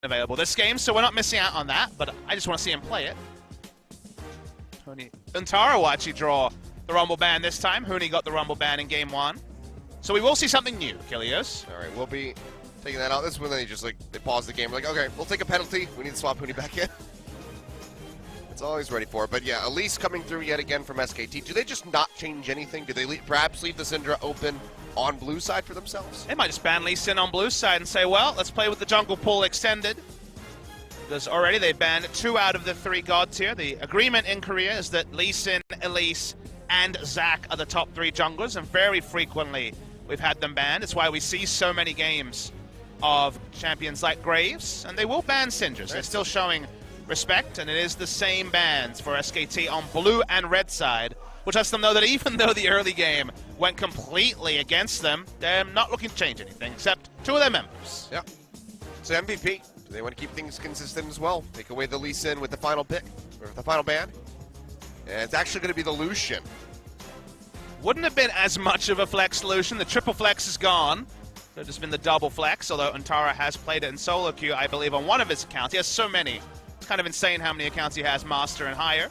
available this game, so we're not missing out on that, but I just want to see him play it. Untara will actually draw the Rumble ban this time. Huni got the Rumble ban in Game 1. So we will see something new, Kilios. All right, we'll be taking that out. This is when they just, they pause the game. We're like, okay, we'll take a penalty. We need to swap Huni back in. It's always ready for it. But yeah, Elise coming through yet again from SKT. Do they just not change anything? Do they perhaps leave the Syndra open on blue side for themselves? They might just ban Lee Sin on blue side and say, well, let's play with the jungle pool extended. Because already they banned 2 out of the 3 gods here. The agreement in Korea is that Lee Sin, Elise, and Zac are the top 3 junglers, and very frequently we've had them banned. It's why we see so many games of champions like Graves, and they will ban Syndras. They're still showing respect, and it is the same bans for SKT on blue and red side, which lets them know that even though the early game went completely against them, they're not looking to change anything, except 2 of their members. Yeah. So MVP, do they want to keep things consistent as well? Take away the Lee Sin with the final pick, or the final ban? And it's actually going to be the Lucian. Wouldn't have been as much of a flex solution. The triple flex is gone. Could have just been the double flex, although Untara has played it in solo queue, I believe, on one of his accounts. He has so many. It's kind of insane how many accounts he has, Master and higher.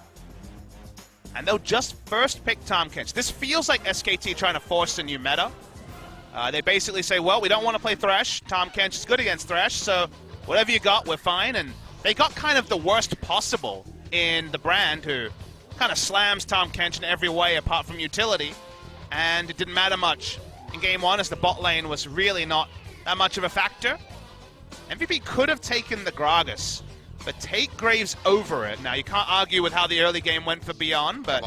And they'll just first pick Tahm Kench. This feels like SKT trying to force a new meta. They basically say, well, we don't want to play Thresh. Tahm Kench is good against Thresh, so whatever you got, we're fine. And they got kind of the worst possible in the Brand, who kind of slams Tahm Kench in every way apart from utility. And it didn't matter much in Game 1 as the bot lane was really not that much of a factor. MVP could have taken the Gragas, but take Graves over it. Now, you can't argue with how the early game went for Beyond, but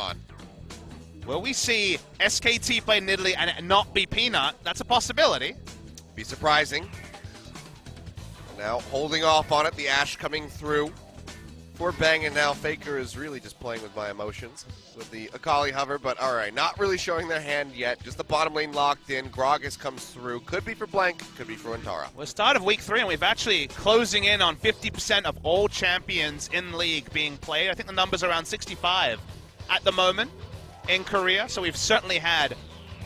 will we see SKT play Nidalee and it not be Peanut? That's a possibility. Be surprising. Now holding off on it, the Ashe coming through for Bang, and now Faker is really just playing with my emotions with the Akali hover, but all right, not really showing their hand yet. Just the bottom lane locked in. Gragas comes through. Could be for Blank, could be for Untara. We're start of week 3, and we've actually closing in on 50% of all champions in League being played. I think the number's around 65 at the moment in Korea, so we've certainly had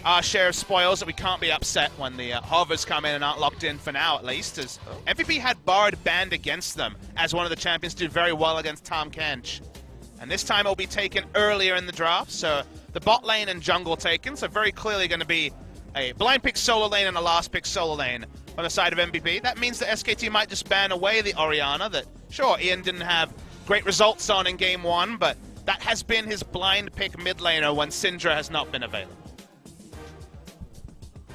our share of spoils that we can't be upset when the hovers come in and aren't locked in for now, at least, as MVP had Bard banned against them as one of the champions did very well against Tahm Kench. And this time it'll be taken earlier in the draft, so the bot lane and jungle taken, so very clearly going to be a blind pick solo lane and a last pick solo lane on the side of MVP. That means that SKT might just ban away the Orianna that, sure, Ian didn't have great results on in Game 1, but that has been his blind pick mid laner when Syndra has not been available.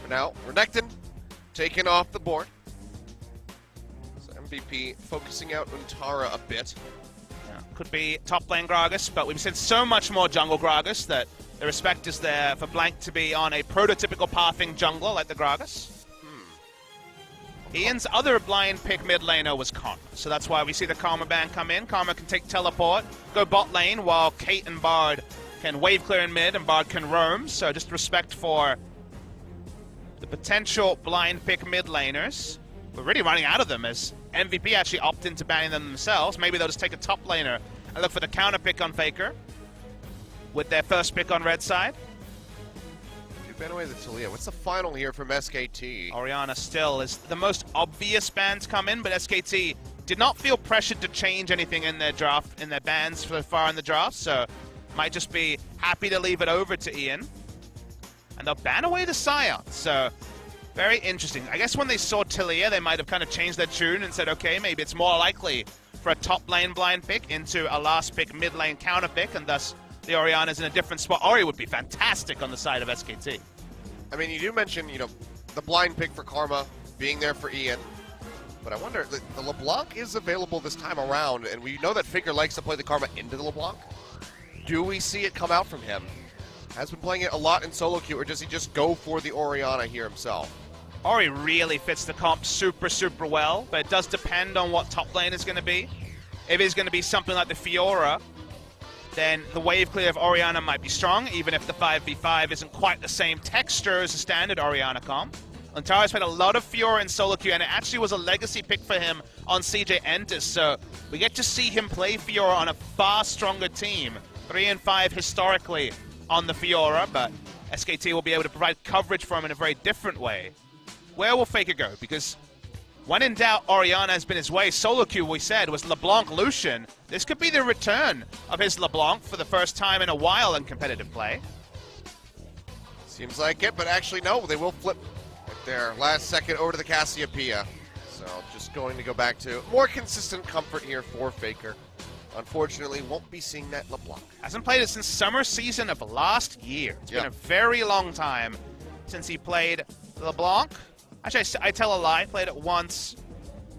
Now, Renekton taken off the board. So MVP focusing out Untara a bit. Yeah, could be top lane Gragas, but we've seen so much more jungle Gragas that the respect is there for Blank to be on a prototypical pathing jungler like the Gragas. Ian's other blind pick mid laner was Karma, so that's why we see the Karma ban come in. Karma can take teleport, go bot lane, while Kate and Bard can wave clear in mid and Bard can roam, so just respect for the potential blind pick mid laners. We're really running out of them as MVP actually opted into banning them themselves. Maybe they'll just take a top laner and look for the counter pick on Faker with their first pick on red side. You ban away the Talia. What's the final here from SKT? Orianna still is the most obvious ban to come in, but SKT did not feel pressured to change anything in their draft, in their bans so far in the draft, so might just be happy to leave it over to Ian. And they'll ban away the Scion, so very interesting. I guess when they saw Talia, they might have kind of changed their tune and said, okay, maybe it's more likely for a top lane blind pick into a last pick mid lane counter pick, and thus the Orianna's in a different spot. Ori would be fantastic on the side of SKT. I mean, you do mention, the blind pick for Karma being there for Ian, but I wonder, the LeBlanc is available this time around, and we know that Faker likes to play the Karma into the LeBlanc. Do we see it come out from him? Has been playing it a lot in solo queue, or does he just go for the Orianna here himself? Ori really fits the comp super, super well, but it does depend on what top lane is going to be. If it's going to be something like the Fiora, then the wave clear of Orianna might be strong, even if the 5v5 isn't quite the same texture as a standard Orianna comp. Untara's played a lot of Fiora in solo queue, and it actually was a legacy pick for him on CJ Entus, so we get to see him play Fiora on a far stronger team. 3 and 5 historically on the Fiora, but SKT will be able to provide coverage for him in a very different way. Where will Faker go? Because when in doubt, Orianna has been his way. Solo queue, we said, was LeBlanc Lucian. This could be the return of his LeBlanc for the first time in a while in competitive play. Seems like it, but actually no, they will flip at their last second over to the Cassiopeia. So just going to go back to more consistent comfort here for Faker. Unfortunately, won't be seeing that LeBlanc. Hasn't played it since summer season of last year. It's been a very long time since he played LeBlanc. Actually, I tell a lie. Played it once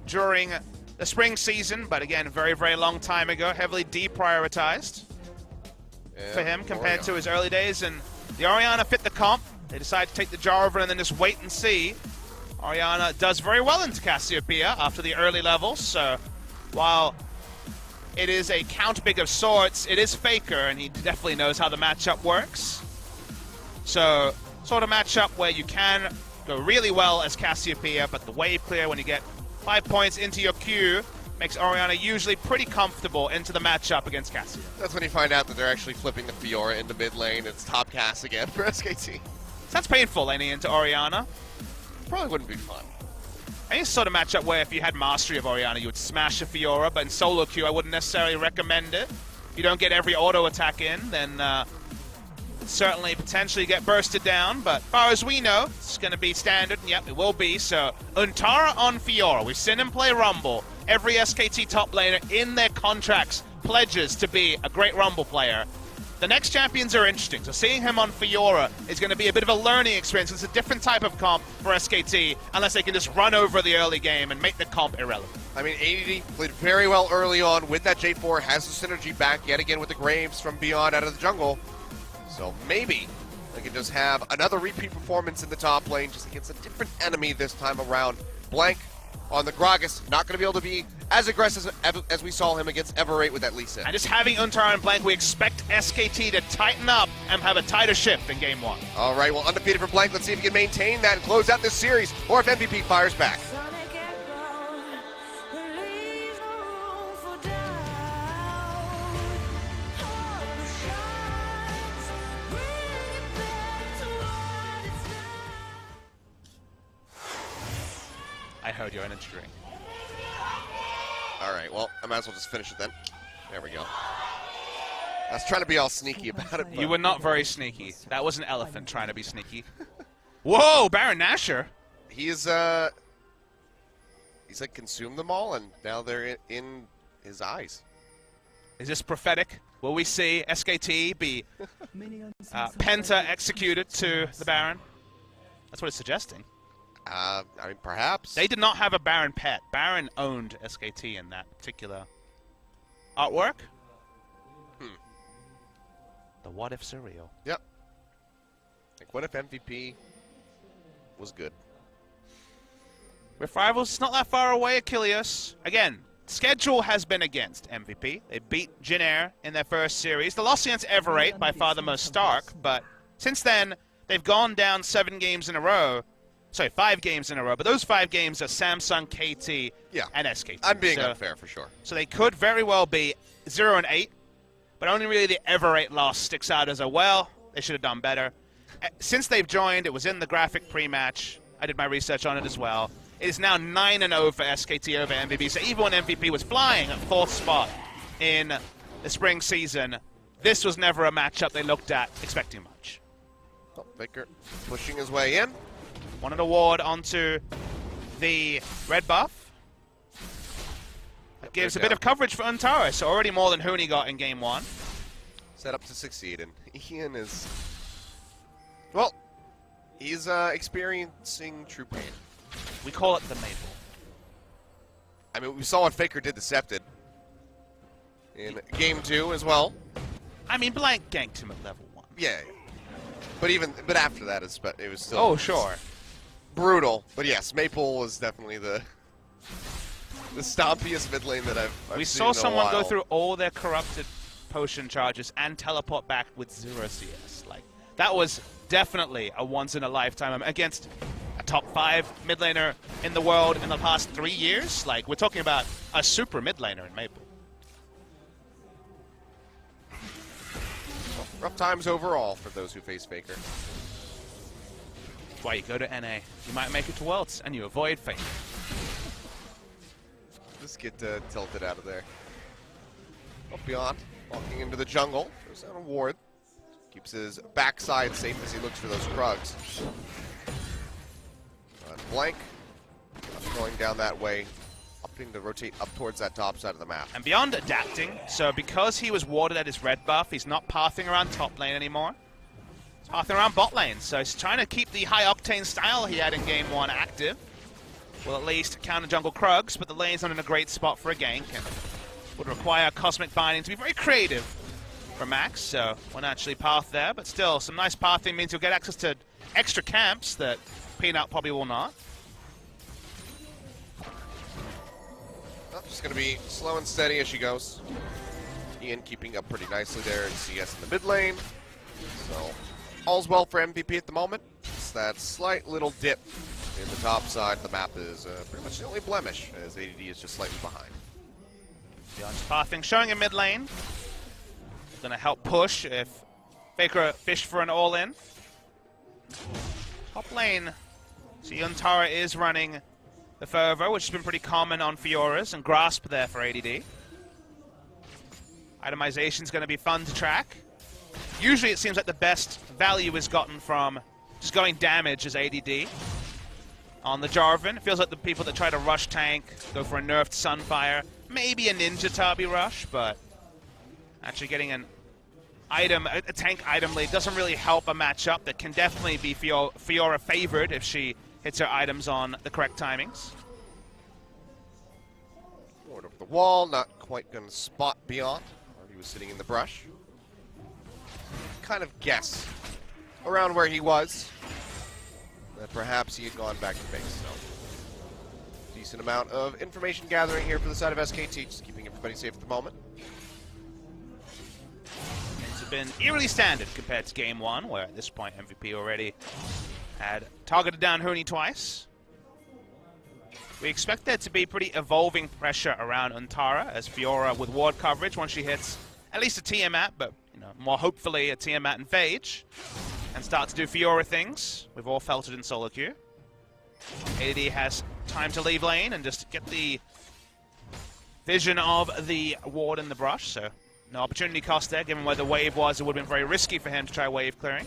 during the spring season, but again, very, very long time ago. Heavily deprioritized for him compared to his early days. And the Orianna fit the comp. They decide to take the Jarvan and then just wait and see. Orianna does very well into Cassiopeia after the early levels. So while it is a count big of sorts, it is Faker, and he definitely knows how the matchup works. So, sort of matchup where you can go really well as Cassiopeia, but the wave clear when you get 5 points into your queue makes Orianna usually pretty comfortable into the matchup against Cassia. That's when you find out that they're actually flipping the Fiora into mid lane. It's top Cass again for SKT. Sounds painful laning into Orianna. Probably wouldn't be fun. Any sort of matchup where if you had mastery of Orianna, you would smash a Fiora, but in solo queue, I wouldn't necessarily recommend it. If you don't get every auto attack in, then certainly potentially get bursted down, but as far as we know, it's going to be standard, and yep, it will be. So, Untara on Fiora. We've seen him play Rumble. Every SKT top laner in their contracts pledges to be a great Rumble player. The next champions are interesting, so seeing him on Fiora is going to be a bit of a learning experience. It's a different type of comp for SKT, unless they can just run over the early game and make the comp irrelevant. I mean, ADD played very well early on with that J4, has the synergy back yet again with the Graves from beyond out of the jungle. So maybe they can just have another repeat performance in the top lane, just against a different enemy this time around. Blank on the Gragas, not going to be able to be as aggressive as we saw him against Everate with that Lee Sin. And just having Untara and Blank, we expect SKT to tighten up and have a tighter shift in Game 1. All right, well, undefeated for Blank. Let's see if he can maintain that and close out this series, or if MVP fires back. I heard your energy drink. All right, well, I might as well just finish it then. There we go. I was trying to be all sneaky about it. You were not very sneaky. That was an elephant trying to be sneaky. Whoa, Baron Nashor. He's like consumed them all, and now they're in his eyes. Is this prophetic? Will we see SKT be Penta executed to the Baron? That's what it's suggesting. I mean, perhaps. They did not have a Baron pet. Baron owned SKT in that particular artwork. The what if surreal. Yep. Like, what if MVP was good? With rivals, it's not that far away, Achilles. Again, schedule has been against MVP. They beat Jin Air in their first series. They lost against Everate, by far the most stark, but since then, they've gone down 7 games in a row. Sorry, 5 games in a row, but those 5 games are Samsung, KT, and SKT. I'm being unfair for sure. So they could very well be 0-8, but only really the Everate loss sticks out as a, well, they should have done better. Since they've joined, it was in the graphic pre-match. I did my research on it as well. It is now 9-0 for SKT over MVP. So even when MVP was flying at 4th spot in the spring season, this was never a matchup they looked at expecting much. Oh, Faker pushing his way in. Wanted a ward onto the red buff. That gives a bit of coverage for Untara, so already more than Huni got in Game 1. Set up to succeed, and Ian is, well, he's experiencing true pain. We call it the Maple. I mean, we saw what Faker did to Septed in Game 2 as well. I mean, Blank ganked him at level 1. Yeah. But after that, it was still... Oh, sure. Brutal. But yes, Maple was definitely the stompiest mid lane that I've We seen saw in a someone while. go through all their corrupted potion charges and teleport back with 0 CS. Like, that was definitely a once-in-a-lifetime against a top 5 mid laner in the world in the past 3 years. Like, we're talking about a super mid laner in Maple. Rough times overall for those who face Faker. That's why you go to NA. You might make it to Worlds, and you avoid fate. Just get tilted out of there. Up beyond, walking into the jungle. There's an award. Keeps his backside safe as he looks for those Krugs. Blank, going down that way, opting to rotate up towards that top side of the map. And Beyond adapting, so because he was warded at his red buff, he's not pathing around top lane anymore. He's pathing around bot lane, so he's trying to keep the high octane style he had in game 1 active. Will at least counter jungle Krugs, but the lane's not in a great spot for a gank, and would require Cosmic Binding to be very creative for Max, so won't actually path there, but still, some nice pathing means you'll get access to extra camps that Peanut probably will not. Well, just going to be slow and steady as she goes. Ian keeping up pretty nicely there in CS in the mid lane. So, all's well for MVP at the moment. It's that slight little dip in the top side of the map is pretty much the only blemish, as ADD is just slightly behind. Beyond's pathing, showing a mid lane. Going to help push if Faker fished for an all-in. Top lane, so Yuntara is running the Fervor, which has been pretty common on Fioras, and Grasp there for ADD. Itemization is going to be fun to track. Usually it seems like the best value is gotten from just going damage as ADD. On the Jarvan, it feels like the people that try to rush tank go for a nerfed Sunfire, maybe a Ninja Tabi rush, but actually getting an item, a tank item lead doesn't really help a matchup that can definitely be Fiora favored if she hits her items on the correct timings. Forward over the wall, not quite going to spot Beyond. He was sitting in the brush. Kind of guess around where he was that perhaps he had gone back to base. So, decent amount of information gathering here for the side of SKT, just keeping everybody safe at the moment. Things have been eerily standard compared to game 1, where at this point MVP already had targeted down Huni twice. We expect there to be pretty evolving pressure around Untara as Fiora with ward coverage once she hits at least a Tiamat, but more hopefully a Tiamat and Phage, and start to do Fiora things. We've all felt it in solo queue. AD has time to leave lane and just get the vision of the ward in the brush, so no opportunity cost there. Given where the wave was, it would have been very risky for him to try wave clearing.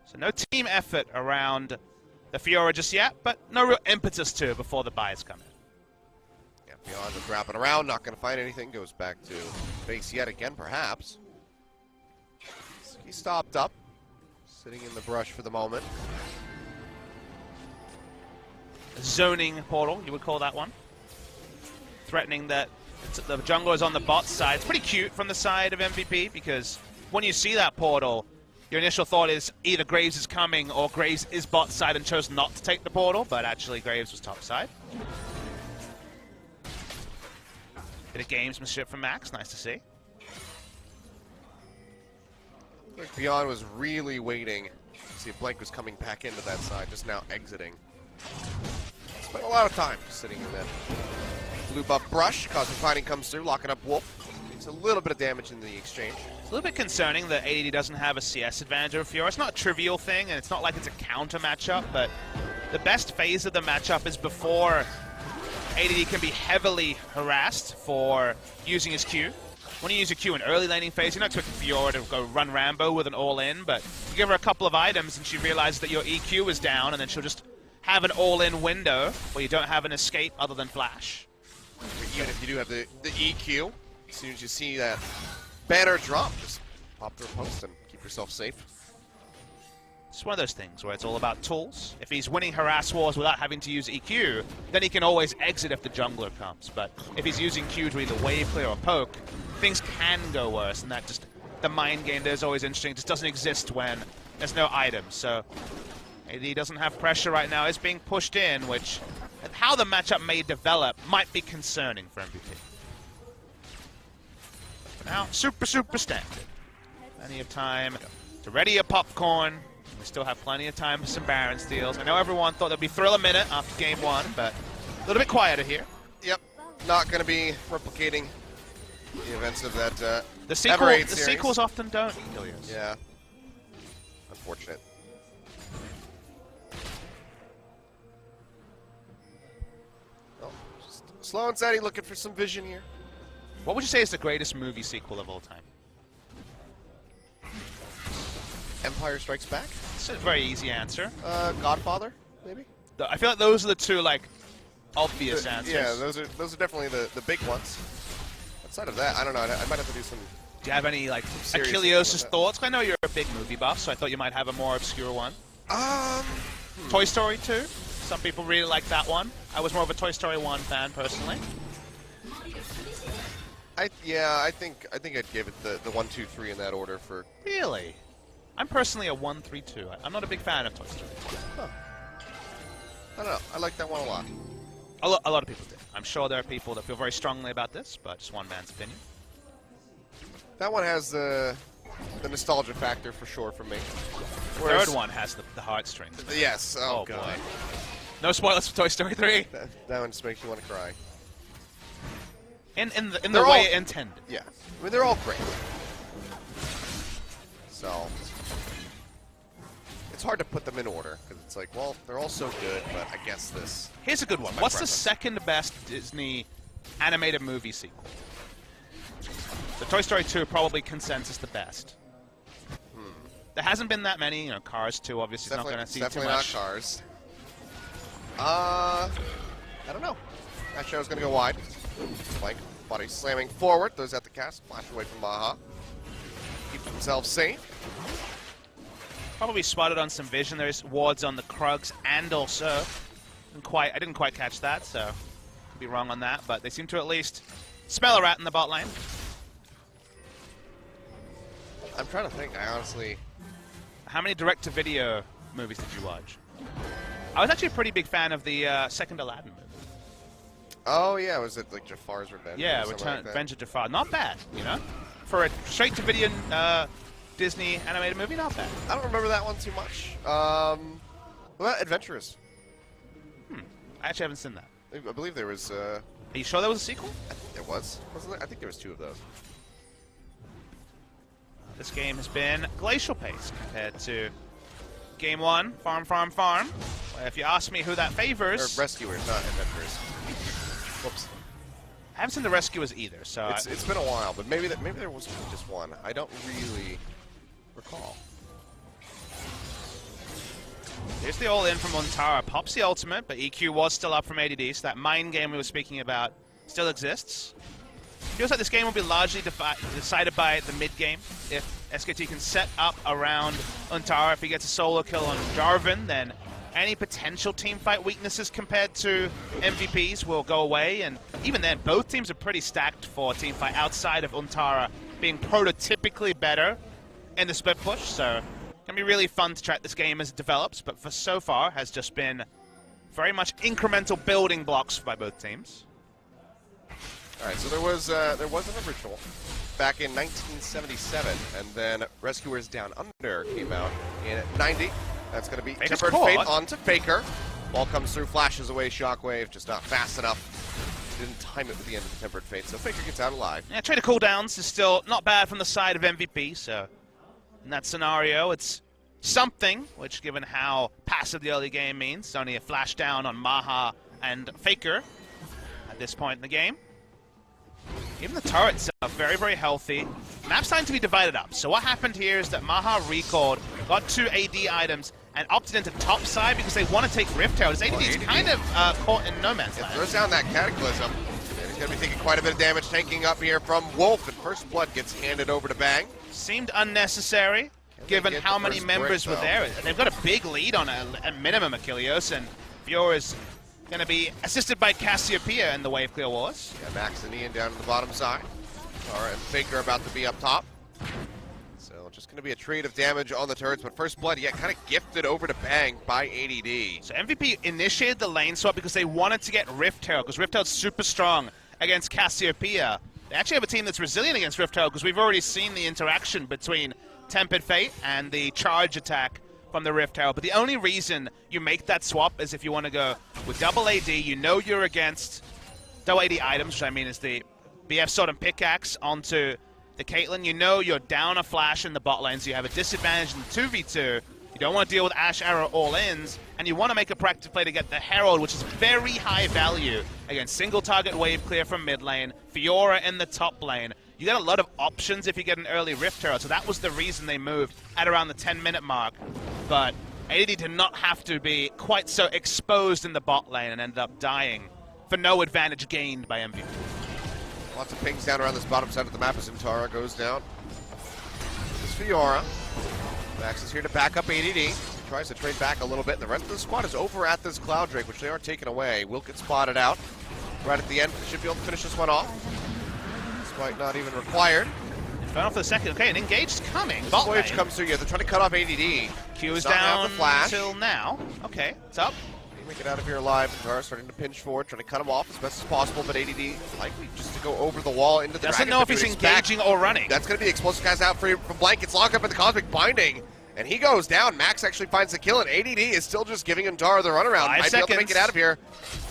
So no team effort around the Fiora just yet, but no real impetus to before the buys come in. Yeah, Beyond was wrapping around, not going to find anything. Goes back to base yet again, perhaps. So he stopped up, sitting in the brush for the moment. A zoning portal, you would call that one. Threatening that the jungle is on the bot side. It's pretty cute from the side of MVP because when you see that portal, your initial thought is either Graves is coming or Graves is bot side and chose not to take the portal, but actually Graves was top side. Bit of gamesmanship from Max, nice to see. I think Beyond was really waiting to see if Blank was coming back into that side, just now exiting. Spent a lot of time sitting in that blue buff brush. Cosmic Binding comes through, locking up Wolf. It's a little bit of damage in the exchange. It's a little bit concerning that ADD doesn't have a CS advantage over Fiora. It's not a trivial thing, and it's not like it's a counter matchup, but the best phase of the matchup is before ADD can be heavily harassed for using his Q. When you use a Q in early laning phase, you're not expecting Fiora to go run Rambo with an all-in, but you give her a couple of items and she realizes that your EQ is down, and then she'll just have an all-in window where you don't have an escape other than flash. Even if you do have the EQ, as soon as you see that banner drop, just pop through a post and keep yourself safe. It's one of those things where it's all about tools. If he's winning harass wars without having to use EQ, then he can always exit if the jungler comes. But if he's using Q to either wave clear or poke, things can go worse, and that just, the mind game there is always interesting. It just doesn't exist when there's no items. So AD doesn't have pressure right now. It's being pushed in, which, how the matchup may develop might be concerning for MVP. For now, super standard. Plenty of time to ready a popcorn. We still have plenty of time for some Baron steals. I know everyone thought there'd be Thrill a minute after game 1, but a little bit quieter here. Yep, not going to be replicating the events of that the series. sequels often don't. Yeah, unfortunate. Just Slow and steady, looking for some vision here. What would you say is the greatest movie sequel of all time? Empire Strikes Back? It's a very easy answer. Godfather, maybe? I feel like those are the two, like, obvious answers. Yeah, those are definitely the big ones. Outside of that, I don't know. I might have to do some... Do you have any, like, serious Achilles' thoughts? I know you're a big movie buff, so I thought you might have a more obscure one. Toy Story 2? Some people really like that one. I was more of a Toy Story 1 fan, personally. I think I'd give it the 1, 2, 3 in that order for... Really? I'm personally a 1, 3, 2. I'm not a big fan of Toy Story. Huh. I don't know. I like that one a lot. A lot of people do. I'm sure there are people that feel very strongly about this, but just one man's opinion. That one has the nostalgia factor for sure for me. The third one has the heartstrings. Yes. Oh, boy. God. No spoilers for Toy Story 3. That one just makes you want to cry. In the way it intended. Yeah. I mean, they're all great. So it's hard to put them in order because it's like, well, they're all so good, but I guess this. Here's a good one. What's the second best Disney animated movie sequel? The Toy Story 2 probably consensus the best. There hasn't been that many. You know, Cars 2 obviously not going to see too much. Definitely not Cars. I don't know. That show's going to go wide. Like, body slamming forward. Those at the cast. Flash away from Maha. Keep themselves safe. Probably spotted on some vision. There's wards on the Krugs and also... I didn't quite catch that, so... Could be wrong on that, but they seem to at least smell a rat in the bot lane. I'm trying to think. I honestly... How many direct-to-video movies did you watch? I was actually a pretty big fan of the second Aladdin movie. Oh, yeah. Was it like Jafar's Revenge? Yeah, Revenge of Jafar. Not bad, you know? For a straight-to-video Disney animated movie, not bad. I don't remember that one too much. What about Adventurous? I actually haven't seen that. I believe there was... Are you sure there was a sequel? There was. Wasn't there? I think there was 2 of those. This game has been glacial pace compared to Game 1, Farm, Farm, Farm. Well, if you ask me who that favors... Or Rescuers, not Adventurers. Whoops. I haven't seen the Rescuers either, so... It's been a while, but maybe there was just one. I don't really recall. Here's the all-in from Montara. Pops the ultimate, but EQ was still up from ADD, so that mind game we were speaking about still exists. Feels like this game will be largely decided by the mid-game. If SKT can set up around Untara, if he gets a solo kill on Jarvan, then any potential teamfight weaknesses compared to MVPs will go away. And even then, both teams are pretty stacked for teamfight outside of Untara being prototypically better in the split push. So it can be really fun to track this game as it develops, but for so far has just been very much incremental building blocks by both teams. All right, so there was an original back in 1977, and then Rescuers Down Under came out in '90. That's going to be Faker's Tempered caught. Fate onto Faker. Ball comes through, flashes away, Shockwave, just not fast enough. Didn't time it with the end of the Tempered Fate, so Faker gets out alive. Yeah, trade of cooldowns is still not bad from the side of MVP, so in that scenario, it's something, which given how passive the early game means, it's only a flash down on Maha and Faker at this point in the game. Even the turrets are very, very healthy. Map's starting to be divided up. So what happened here is that Maha recalled, got 2 AD items, and opted into top side because they want to take Rift Herald. His AD is kind of caught in no man's land. Throws down that Cataclysm. And he's going to be taking quite a bit of damage, tanking up here from Wolf, and First Blood gets handed over to Bang. Seemed unnecessary, given how many members were there. They've got a big lead on a minimum Achilles, and Fiora is going to be assisted by Cassiopeia in the Wave Clear Wars. Yeah, Max and Ian down to the bottom side. All right, Faker about to be up top. So just going to be a trade of damage on the turrets, but First Blood, yeah, kind of gifted over to Bang by ADD. So MVP initiated the lane swap because they wanted to get Rift Herald, because Rift Herald's super strong against Cassiopeia. They actually have a team that's resilient against Rift Herald, because we've already seen the interaction between Tempered Fate and the charge attack from the Rift Herald. But the only reason you make that swap is if you want to go with double AD, you know you're against double AD items, which I mean is the BF Sword and Pickaxe onto the Caitlyn. You know you're down a flash in the bot lane, so you have a disadvantage in the 2v2. You don't want to deal with Ash Arrow all-ins, and you want to make a practice play to get the Herald, which is very high value. Again, single target wave clear from mid lane, Fiora in the top lane. You get a lot of options if you get an early Rift Herald, so that was the reason they moved at around the 10-minute mark. But ADD did not have to be quite so exposed in the bot lane and ended up dying for no advantage gained by MVP. Lots of pings down around this bottom side of the map as Imtara goes down. This is Fiora. Max is here to back up ADD. He tries to trade back a little bit, and the rest of the squad is over at this Cloud Drake, which they are taking away. Will get spotted out right at the end. They should be able to finish this one off. Despite not even required. Infernal for the second. Okay, an engage is coming. This Voyage comes through. Yeah, they're trying to cut off ADD. Q is down until now. Okay, it's up. They get out of here alive. Imtara starting to pinch forward, trying to cut him off as best as possible, but ADD likely just to go over the wall into the Doesn't know if he's engaging or running. That's going to be explosive guys out from Blankets, locked up in the Cosmic Binding, and he goes down. Max actually finds the kill, and ADD is still just giving Imtara the runaround. Might be able to make it out of here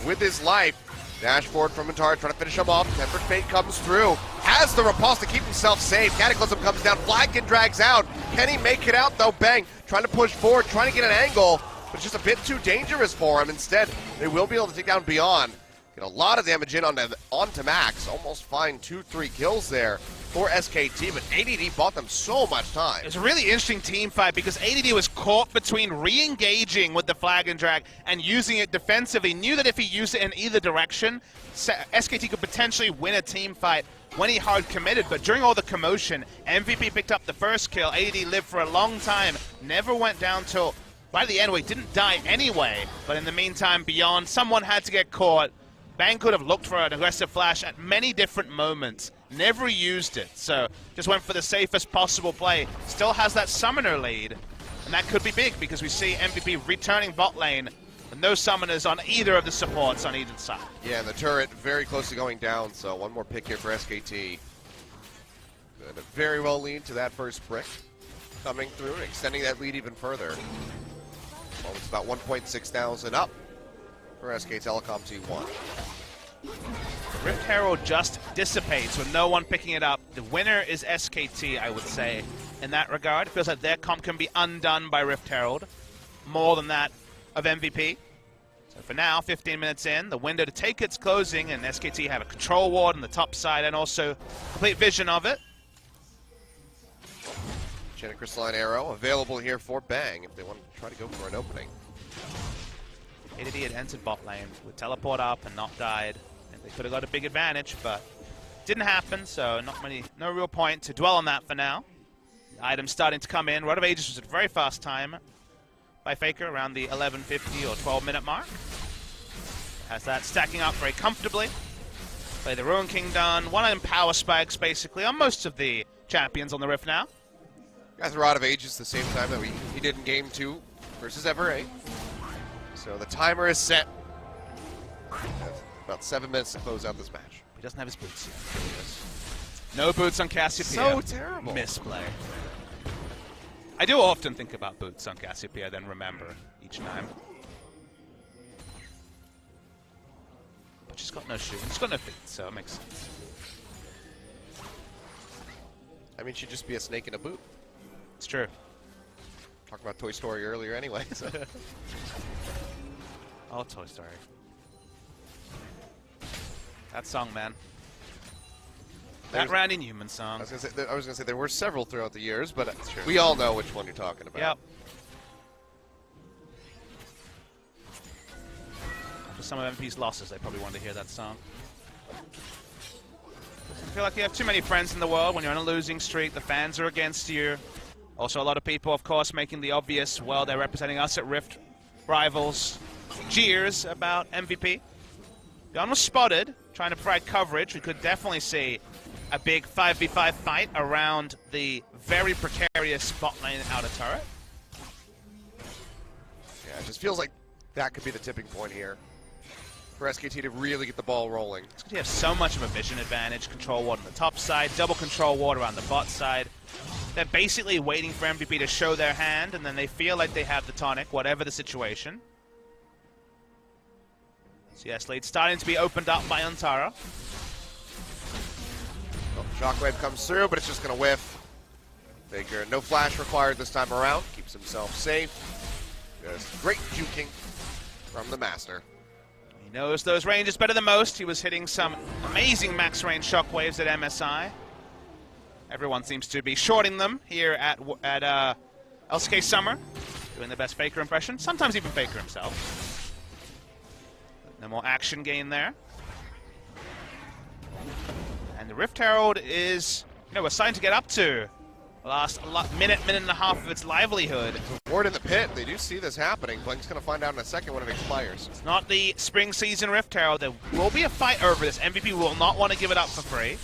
with his life. Dash forward from Imtara, trying to finish him off. Tempered Fate comes through. Has the repulse to keep himself safe. Cataclysm comes down. Flagon drags out. Can he make it out, though? Bang. Trying to push forward, trying to get an angle, but it's just a bit too dangerous for him. Instead, they will be able to take down Beyond. Get a lot of damage in onto Max. Almost find 2-3 kills there for SKT, but ADD bought them so much time. It's a really interesting team fight because ADD was caught between re-engaging with the flag and drag and using it defensively. Knew that if he used it in either direction, SKT could potentially win a team fight when he hard committed, but during all the commotion, MVP picked up the first kill. ADD lived for a long time, never went down till by the end where he didn't die anyway, but in the meantime, Beyond, someone had to get caught. Bang could have looked for an aggressive flash at many different moments, never used it, so just went for the safest possible play. Still has that summoner lead, and that could be big because we see MVP returning bot lane with no summoners on either of the supports on either side. Yeah, and the turret very close to going down, so one more pick here for SKT. Good, a very well lead to that first brick, coming through and extending that lead even further. Well, it's about 1.6 thousand up for SK Telecom T1. Rift Herald just dissipates with no one picking it up. The winner is SKT, I would say, in that regard. It feels like their comp can be undone by Rift Herald, more than that of MVP. So for now, 15 minutes in, the window to take it's closing, and SKT have a control ward on the top side and also complete vision of it. Enchanted Crystalline Arrow available here for Bang if they want to try to go for an opening. ADD had entered bot lane with teleport up and not died. And they could have got a big advantage, but didn't happen, so no real point to dwell on that for now. The items starting to come in. Rod of Ages was at a very fast time by Faker, around the 11:50 or 12-minute mark. Has that stacking up very comfortably. Play the Ruin King done. One item power spikes, basically, on most of the champions on the Rift now. Got the Rod of Ages the same time that he did in Game 2 versus Ever8. So the timer is set. About 7 minutes to close out this match. He doesn't have his boots yet. No boots on Cassiopeia. So terrible. Misplay. I do often think about boots on Cassiopeia, then remember each time. But she's got no shoe. She's got no feet, so it makes sense. I mean, she'd just be a snake in a boot. It's true. Talked about Toy Story earlier anyway. So. Oh, Toy Story. That song, man. That Randy Newman song. I was gonna say there were several throughout the years, but we all know which one you're talking about. Yep. After some of MP's losses, they probably wanted to hear that song. I feel like you have too many friends in the world when you're on a losing streak. The fans are against you. Also, a lot of people, of course, making the obvious, well, they're representing us at Rift Rivals jeers about MVP. Beyond was spotted, trying to provide coverage. We could definitely see a big 5v5 fight around the very precarious bot lane outer turret. Yeah, it just feels like that could be the tipping point here for SKT to really get the ball rolling. SKT have so much of a vision advantage. Control ward on the top side, double control ward around the bot side. They're basically waiting for MVP to show their hand, and then they feel like they have the tonic, whatever the situation. CS lead starting to be opened up by Antara. Oh, Shockwave comes through, but it's just going to whiff. Faker, no flash required this time around. Keeps himself safe. Just great juking from the Master. He knows those ranges better than most. He was hitting some amazing max range shockwaves at MSI. Everyone seems to be shorting them here at LCK Summer, doing the best Faker impression, sometimes even Faker himself. No more action gain there. And the Rift Herald is, we're starting to get up to the last minute and a half of its livelihood. Ward in the pit, they do see this happening. Blink's going to find out in a second when it expires. It's not the spring season Rift Herald. There will be a fight over this. MVP will not want to give it up for free.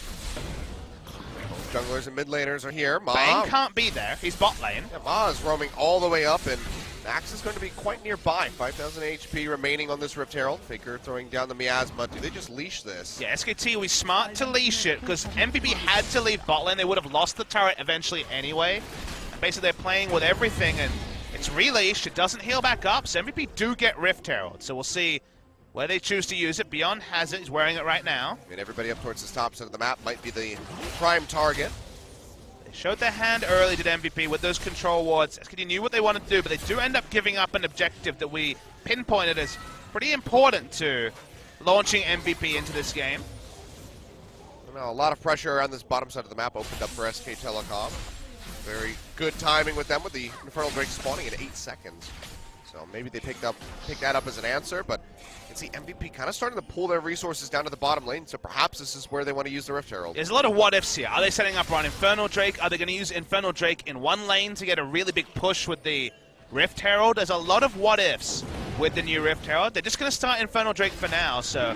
Junglers and mid laners are here. Ma Bang can't be there. He's bot lane. Yeah, Ma is roaming all the way up, and Max is going to be quite nearby. 5,000 HP remaining on this Rift Herald. Faker throwing down the miasma. Do they just leash this? Yeah, SKT will be smart to leash it, because MVP had to leave bot lane. They would have lost the turret eventually anyway. And basically they're playing with everything, and it's releashed. It doesn't heal back up, so MVP do get Rift Herald. So we'll see where they choose to use it. Beyond has it. He's wearing it right now. And everybody up towards this top side of the map might be the prime target. They showed their hand early, did MVP, with those control wards. SKT knew what they wanted to do, but they do end up giving up an objective that we pinpointed as pretty important to launching MVP into this game. Well, a lot of pressure around this bottom side of the map opened up for SK Telecom. Very good timing with them with the Infernal Drake spawning in 8 seconds. So maybe they picked that up as an answer, but you can see MVP kind of starting to pull their resources down to the bottom lane, so perhaps this is where they want to use the Rift Herald. There's a lot of what-ifs here. Are they setting up on Infernal Drake? Are they going to use Infernal Drake in one lane to get a really big push with the Rift Herald? There's a lot of what-ifs with the new Rift Herald. They're just going to start Infernal Drake for now, so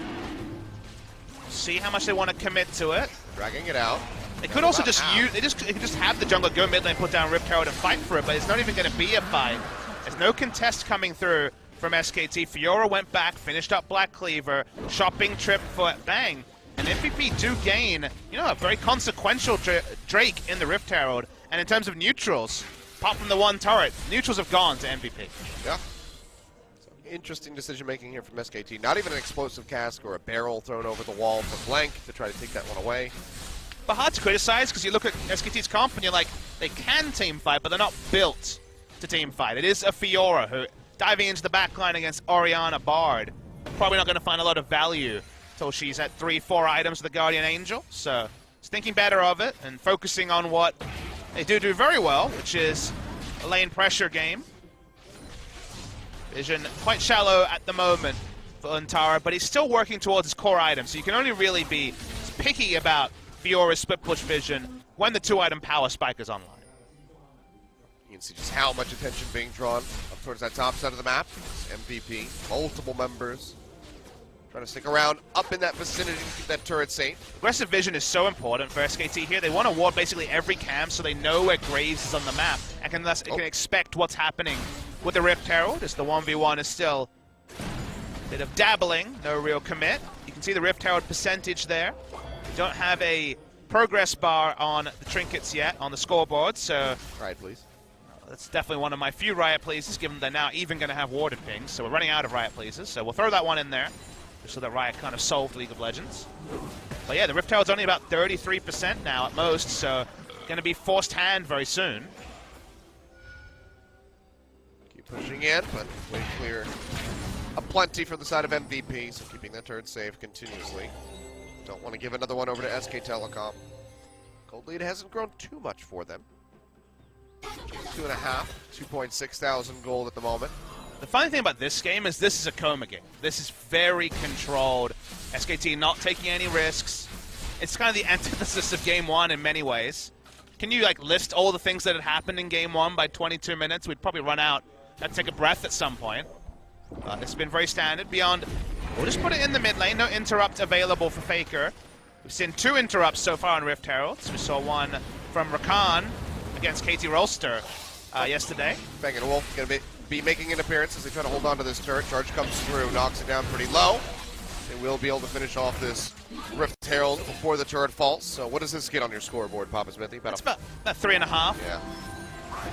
see how much they want to commit to it. Dragging it out. They could also just use, they could just have the jungler go mid lane, put down Rift Herald and fight for it, but it's not even going to be a fight. There's no contest coming through from SKT. Fiora went back, finished up Black Cleaver, shopping trip for Bang. And MVP do gain, a very consequential Drake in the Rift Herald. And in terms of neutrals, apart from the one turret, neutrals have gone to MVP. Yeah. Interesting decision making here from SKT. Not even an explosive cask or a barrel thrown over the wall for Blank to try to take that one away. But hard to criticize, because you look at SKT's comp and you're like, they can team fight, but they're not built to team fight. It is a Fiora who, diving into the backline against Orianna Bard, probably not going to find a lot of value until she's at 3-4 items with the Guardian Angel. So it's thinking better of it and focusing on what they do very well, which is a lane pressure game. Vision quite shallow at the moment for Antara, but he's still working towards his core item, so you can only really be picky about Fiora's split push vision when the 2-item power spike is online. You can see just how much attention being drawn up towards that top side of the map. MVP, multiple members trying to stick around up in that vicinity to keep that turret safe. Aggressive vision is so important for SKT here. They want to ward basically every camp so they know where Graves is on the map and can thus can expect what's happening with the Rift Herald, as the 1v1 is still a bit of dabbling, no real commit. You can see the Rift Herald percentage there. We don't have a progress bar on the trinkets yet on the scoreboard, so Right, please. that's definitely one of my few Riot Pleases, given they're now even going to have warded pings, so we're running out of Riot Pleases, so we'll throw that one in there, just so that Riot kind of solved League of Legends. But yeah, the Rift Herald's only about 33% now at most, so going to be forced hand very soon. Keep pushing in, but way clear. Aplenty from the side of MVP, so keeping that turret safe continuously. Don't want to give another one over to SK Telecom. Gold lead hasn't grown too much for them. 2.5, 2.6 thousand gold at the moment. The funny thing about this game is this is a coma game. This is very controlled. SKT not taking any risks. It's kind of the antithesis of Game 1 in many ways. Can you list all the things that had happened in Game 1 by 22 minutes? We'd probably run out. I'd take a breath at some point. This has been very standard. Beyond, we'll just put it in the mid lane. No interrupt available for Faker. We've seen 2 interrupts so far on Rift Heralds. We saw one from Rakan against KT Rolster yesterday. Bang and Wolf going to be making an appearance as they try to hold on to this turret. Charge comes through, knocks it down pretty low. They will be able to finish off this Rift Herald before the turret falls. So what does this get on your scoreboard, Papa Smithy? It's about 3.5. Yeah.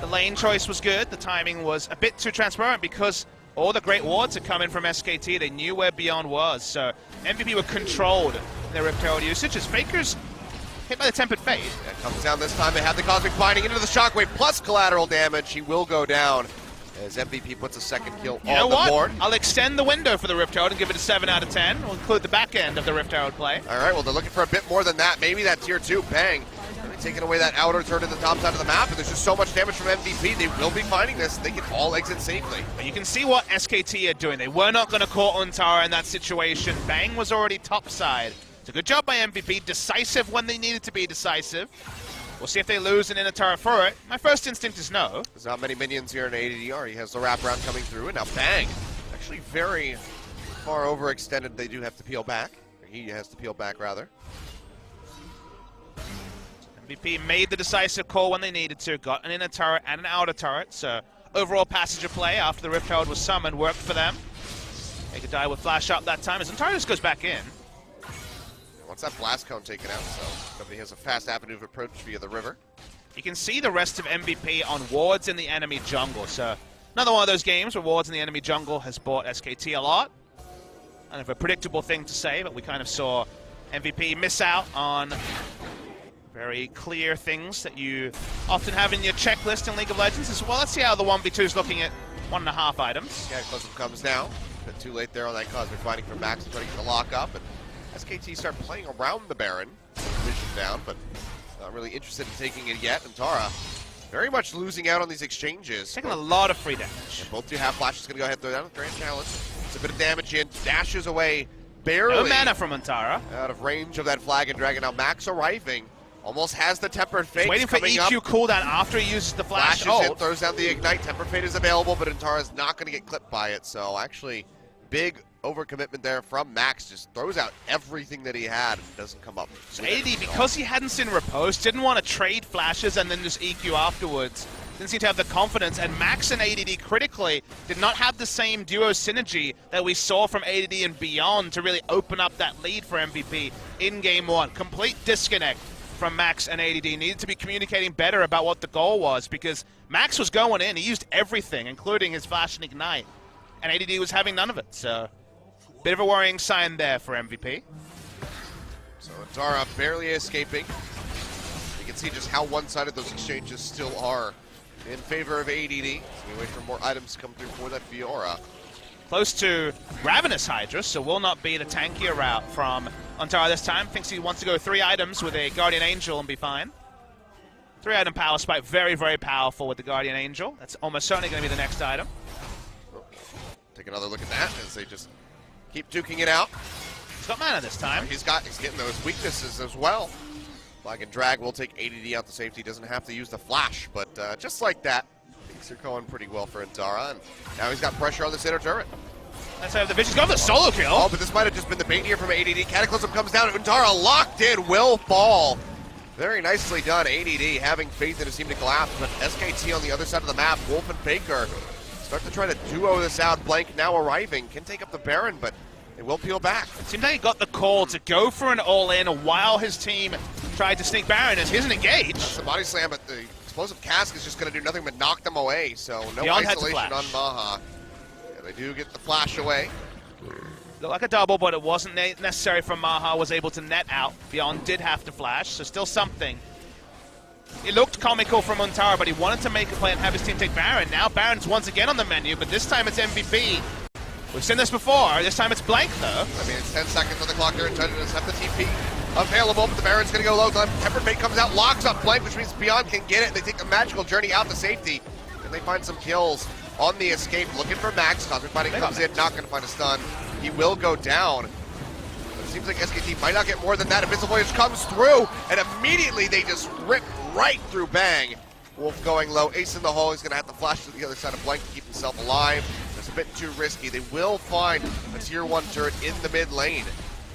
The lane choice was good. The timing was a bit too transparent because all the great wards had come in from SKT. They knew where Beyond was. So MVP were controlled in their Rift Herald usage as Faker's Hit by the Tempered Fate. That comes down this time. They have the Cosmic Binding into the Shockwave plus collateral damage. He will go down as MVP puts a second kill on the board. I'll extend the window for the Rift Herald and give it a 7 out of 10. We'll include the back end of the Rift Herald play. All right, well, they're looking for a bit more than that. Maybe that tier 2. Bang. Really taking away that outer turn to the top side of the map, and there's just so much damage from MVP. They will be finding this. They can all exit safely. But you can see what SKT are doing. They were not going to caught Untara in that situation. Bang was already topside. It's a good job by MVP. Decisive when they needed to be decisive. We'll see if they lose an Untara for it. My first instinct is no. There's not many minions here in ADDR. He has the wraparound coming through, and now Bang. Actually very far overextended. They do have to peel back. Or he has to peel back, rather. MVP made the decisive call when they needed to. Got an inner turret and an outer turret. So overall passage of play after the Rift Herald was summoned worked for them. They could die with flash up that time as Untara just goes back in. Once that blast cone taken out, so company has a fast avenue of approach via the river. You can see the rest of MVP on wards in the enemy jungle. So another one of those games where wards in the enemy jungle has bought SKT a lot. Kind of a predictable thing to say, but we kind of saw MVP miss out on very clear things that you often have in your checklist in League of Legends as well. Let's see how the 1v2 is looking at 1.5 items. Yeah, Cosmic comes down. Bit too late there on that Cosmic Fighting from Max, trying to get the lock up. And SKT start playing around the Baron. Vision down, but not really interested in taking it yet. And Tara very much losing out on these exchanges. Taking a lot of free damage. And both do have flashes. Going to go ahead and throw down a grand challenge. It's a bit of damage in. Dashes away barely. No mana from Untara. Out of range of that Flag and Dragon. Now Max arriving. Almost has the Tempered Fate. Waiting for EQ cooldown after he uses the flash. Flashes in, throws down the Ignite. Tempered Fate is available, but Untara's not going to get clipped by it. So actually, big overcommitment there from Max. Just throws out everything that he had and doesn't come up. So AD, because he hadn't seen Riposte, didn't want to trade flashes and then just EQ afterwards. Didn't seem to have the confidence, and Max and ADD critically did not have the same duo synergy that we saw from ADD and beyond to really open up that lead for MVP in Game 1. Complete disconnect from Max and ADD. Needed to be communicating better about what the goal was, because Max was going in. He used everything, including his flash and ignite, and ADD was having none of it. So, bit of a worrying sign there for MVP. So Untara barely escaping. You can see just how one-sided those exchanges still are in favor of ADD. So we wait for more items to come through for that Fiora. Close to Ravenous Hydra, so will not be the tankier route from Untara this time. Thinks he wants to go 3 items with a Guardian Angel and be fine. 3-item power spike, very, very powerful with the Guardian Angel. That's almost certainly going to be the next item. Take another look at that as they just keep duking it out. He's got mana this time. He's getting those weaknesses as well. Flag and Drag will take ADD out to safety. Doesn't have to use the flash, but just like that, things are going pretty well for Untara. And now he's got pressure on this inner turret. Let's have the Vision's going for the solo kill. Oh, but this might have just been the bait here from ADD. Cataclysm comes down. Untara locked in, will fall. Very nicely done. ADD having faith in his team to collapse, but SKT on the other side of the map, Wolf and Faker start to try to duo this out. Blank now arriving, can take up the Baron, but they will peel back. It seemed like he got the call to go for an all-in while his team tried to sneak Baron as he isn't engaged. That's the body slam, but the explosive cask is just going to do nothing but knock them away, so no Beyond isolation on Maha. Yeah, they do get the flash away. Looked like a double, but it wasn't necessary for Maha, was able to net out. Beyond did have to flash, so still something. It looked comical from Untara, but he wanted to make a play and have his team take Baron. Now Baron's once again on the menu, but this time it's MVP. We've seen this before. This time it's Blank, though. I mean, it's 10 seconds on the clock here, and Titans have the TP available, but the Baron's going to go low. Tempered Fate comes out, locks up Blank, which means Beyond can get it. They take the magical journey out to safety, and they find some kills on the escape. Looking for Max. Cosmic Fighting comes in, not going to find a stun. He will go down. But it seems like SKT might not get more than that. Invisible Voyage comes through, and immediately they just rip right through Bang. Wolf going low, ace in the hole. He's going to have to flash to the other side of Blank to keep himself alive. That's a bit too risky. They will find a tier 1 turret in the mid lane.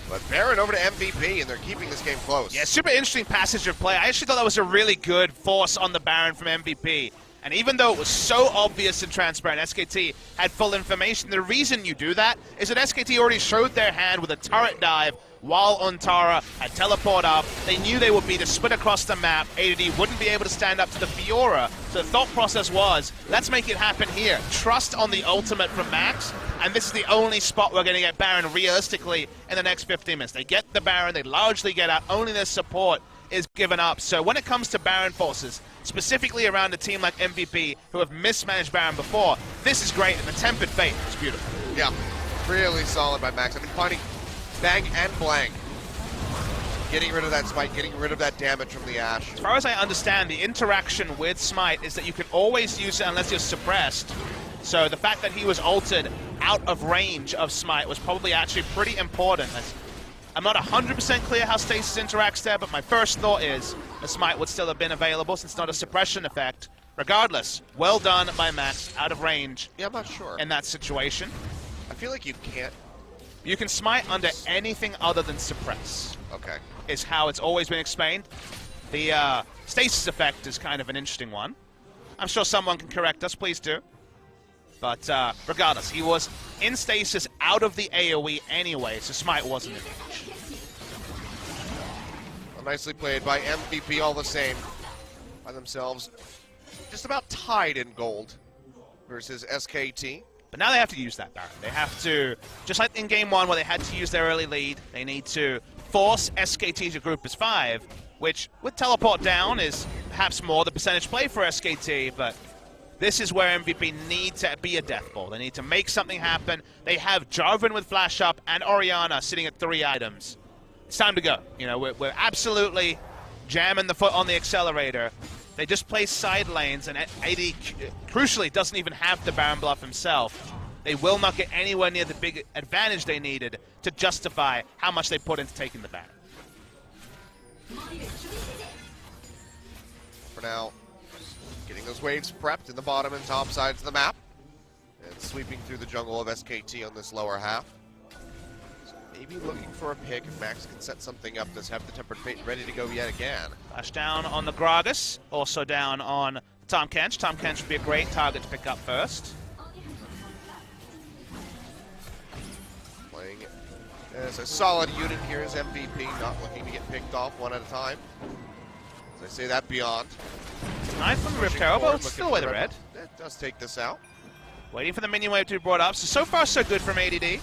But Baron over to MVP, and they're keeping this game close. Yeah, super interesting passage of play. I actually thought that was a really good force on the Baron from MVP. And even though it was so obvious and transparent, SKT had full information. The reason you do that is that SKT already showed their hand with a turret dive while Untara had teleport up. They knew they would be to split across the map. ADD wouldn't be able to stand up to the Fiora. So the thought process was, let's make it happen here. Trust on the ultimate from Max, and this is the only spot we're going to get Baron realistically in the next 15 minutes. They get the Baron, they largely get out. Only their support is given up. So when it comes to Baron forces, specifically around a team like MVP who have mismanaged Baron before, this is great, and the Tempered Fate is beautiful. Yeah, really solid by Max. I've been finding Bang and Blank getting rid of that Smite, getting rid of that damage from the Ashe. As far as I understand, the interaction with Smite is that you can always use it unless you're suppressed. So the fact that he was altered out of range of Smite was probably actually pretty important. I'm not 100% clear how Stasis interacts there, but my first thought is the Smite would still have been available since it's not a suppression effect. Regardless, well done by Max, out of range. Yeah, I'm not sure. In that situation. I feel like you can't. You can Smite under anything other than suppress. Okay. Is how it's always been explained. The Stasis effect is kind of an interesting one. I'm sure someone can correct us, please do. But regardless, he was in Stasis out of the AoE anyway, so Smite wasn't in range. Well, nicely played by MVP all the same. By themselves, just about tied in gold versus SKT. But now they have to use that Baron. They have to, just like in game one where they had to use their early lead, they need to force SKT to group as 5, which with teleport down is perhaps more the percentage play for SKT, but this is where MVP need to be a death ball. They need to make something happen. They have Jarvan with flash up and Orianna sitting at 3 items. It's time to go. You know, we're absolutely jamming the foot on the accelerator. They just play side lanes, and AD crucially doesn't even have the Baron bluff himself. They will not get anywhere near the big advantage they needed to justify how much they put into taking the Baron. For now, getting those waves prepped in the bottom and top sides of the map, and sweeping through the jungle of SKT on this lower half. So maybe looking for a pick if Max can set something up. Does have the Tempered Fate ready to go yet again. Flash down on the Gragas, also down on Tahm Kench. Tahm Kench would be a great target to pick up first. Playing as a solid unit here is MVP, not looking to get picked off one at a time. As I say that, Beyond. Nice from the Rift Arrow, but it's still away the red. It does take this out. Waiting for the minion wave to be brought up. So far, so good from ADD.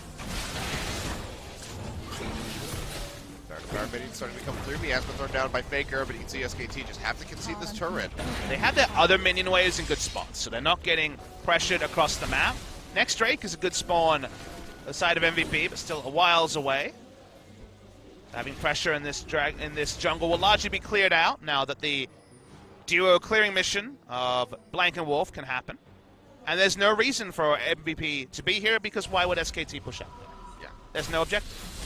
Dark minion starting to come through. He has been thrown down by Faker, but you can see SKT just have to concede this turret. They have their other minion waves in good spots, so they're not getting pressured across the map. Next Drake is a good spawn the side of MVP, but still a whiles away. Having pressure in this jungle will largely be cleared out now that the duo clearing mission of Blank and Wolf can happen. And there's no reason for MVP to be here, because why would SKT push out there? Yeah. There's no objective.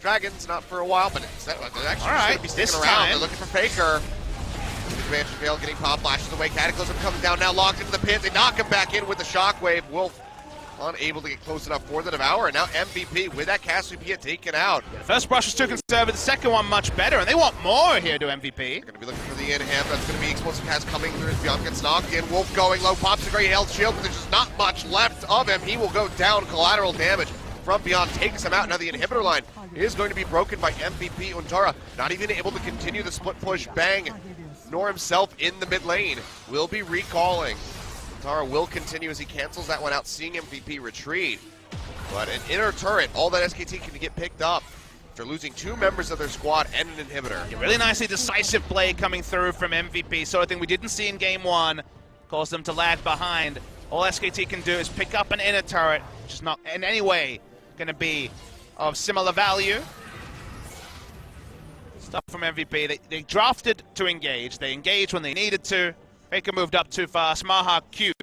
Dragons, not for a while, but they're actually going to be sticking around. They're looking for Faker. Advantage Veil getting pop, flashes away. Cataclysm coming down now, locked into the pit. They knock him back in with the shockwave. Wolf unable to get close enough for the Devour, and now MVP with that Cassiopeia taken out. Yeah, the first brush was too conservative, the second one much better, and they want more here to MVP. Going to be looking for the in-hand. That's going to be Explosive Cast coming through as Beyond gets knocked in. Wolf going low, pops a great held shield, but there's just not much left of him. He will go down. Collateral damage from Beyond takes him out. Now the inhibitor line is going to be broken by MVP. Untara not even able to continue the split push. Bang, nor himself in the mid lane. Will be recalling. Untara will continue as he cancels that one out, seeing MVP retreat. But an inner turret, all that SKT can get picked up after losing 2 members of their squad and an inhibitor. Yeah, really nicely decisive play coming through from MVP. Sort of thing we didn't see in game 1. Caused them to lag behind. All SKT can do is pick up an inner turret, which is not in any way going to be of similar value. Stuff from MVP. They drafted to engage. They engaged when they needed to. Faker moved up too fast. Maha cute.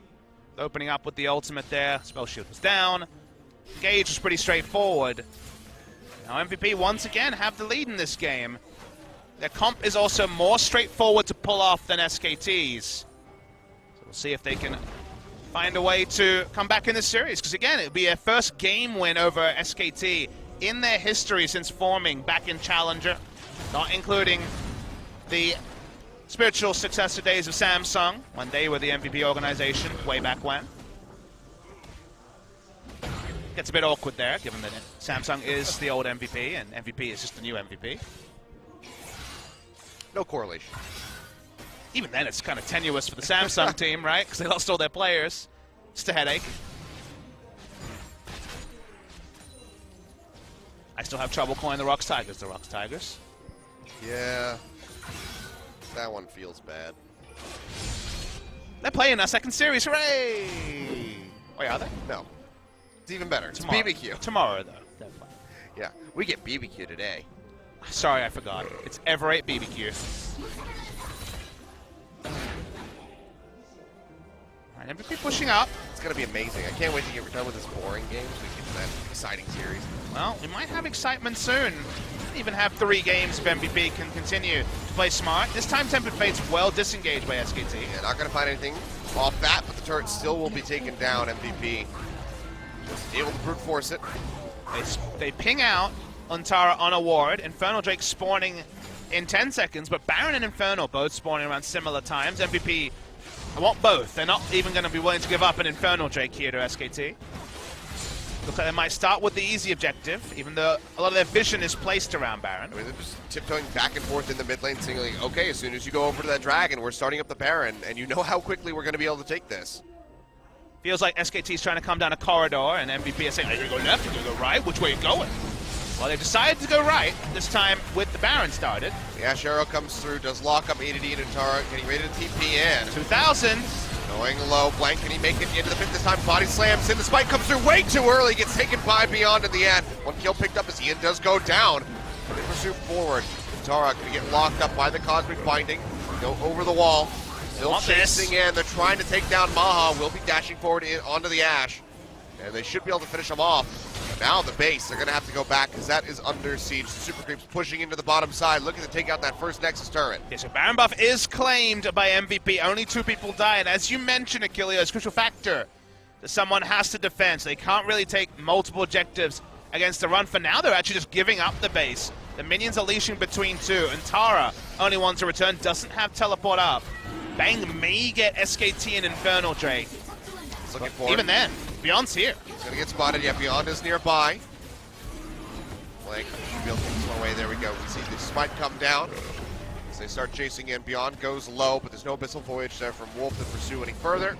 Opening up with the ultimate there. Spell shield was down. Engage was pretty straightforward. Now MVP once again have the lead in this game. Their comp is also more straightforward to pull off than SKT's. So we'll see if they can find a way to come back in this series. Because again, it'll be a first game win over SKT in their history since forming back in Challenger. Not including the spiritual successor days of Samsung, when they were the MVP organization way back when. Gets a bit awkward there, given that Samsung is the old MVP and MVP is just the new MVP. No correlation. Even then, it's kind of tenuous for the Samsung team, right? Because they lost all their players. Just a headache. I still have trouble calling the Rocks Tigers the Rocks Tigers. Yeah. one feels bad. They're playing our second series. Hooray! Wait, are they? No. It's even better. It's Tomorrow. BBQ. Tomorrow, though. They're playing. Yeah, we get BBQ today. Sorry, I forgot. It's Everett BBQ. Alright, MVP pushing up. It's going to be amazing. I can't wait to get done with this boring game so we get to that exciting series. Well, we might have excitement soon. Even have 3 games if MVP can continue to play smart. This time Tempered Fate's well disengaged by SKT. Yeah, not going to find anything off that, but the turret still will be taken down. MVP just able to brute force it. They ping out Antara on a ward. Infernal Drake spawning in 10 seconds, but Baron and Infernal both spawning around similar times. MVP, I want both. They're not even going to be willing to give up an Infernal Drake here to SKT. Looks like they might start with the easy objective, even though a lot of their vision is placed around Baron. I mean, they're just tiptoeing back and forth in the mid lane, saying, like, okay, as soon as you go over to that dragon, we're starting up the Baron, and you know how quickly we're going to be able to take this. Feels like SKT's trying to come down a corridor, and MVP is saying, are you going to go left, are you going to go right? Which way are you going? Well, they decided to go right, this time with the Baron started. The Ash Arrow comes through, does lock up ADD and Antara, getting ready to TP in. 2,000. Going low, Blank, can he make it into the pit this time? Body slams in, the spike comes through way too early, gets taken by Beyond in the end. 1 kill picked up as Ian does go down. They pursue forward. Antara going to get locked up by the Cosmic Binding, go over the wall. Still chasing in, they're trying to take down Maha, will be dashing forward onto the Ash. And they should be able to finish him off. But now the base, they're going to have to go back because that is under siege. Super Creeps pushing into the bottom side, looking to take out that first Nexus turret. Yeah, so Baron buff is claimed by MVP. Only 2 people died. As you mentioned, Achilleo, it's a crucial factor that someone has to defend. So they can't really take multiple objectives against the run. For now, they're actually just giving up the base. The minions are leashing between 2, and Tara, only one to return, doesn't have teleport up. Bang may get SKT and Infernal Drake. He's looking for even then, Beyond's here. He's going to get spotted. Yeah, Beyond is nearby. Blank should be able to take this one away. There we go. We see the smite come down as they start chasing in. Beyond goes low, but there's no Abyssal Voyage there from Wolf to pursue any further.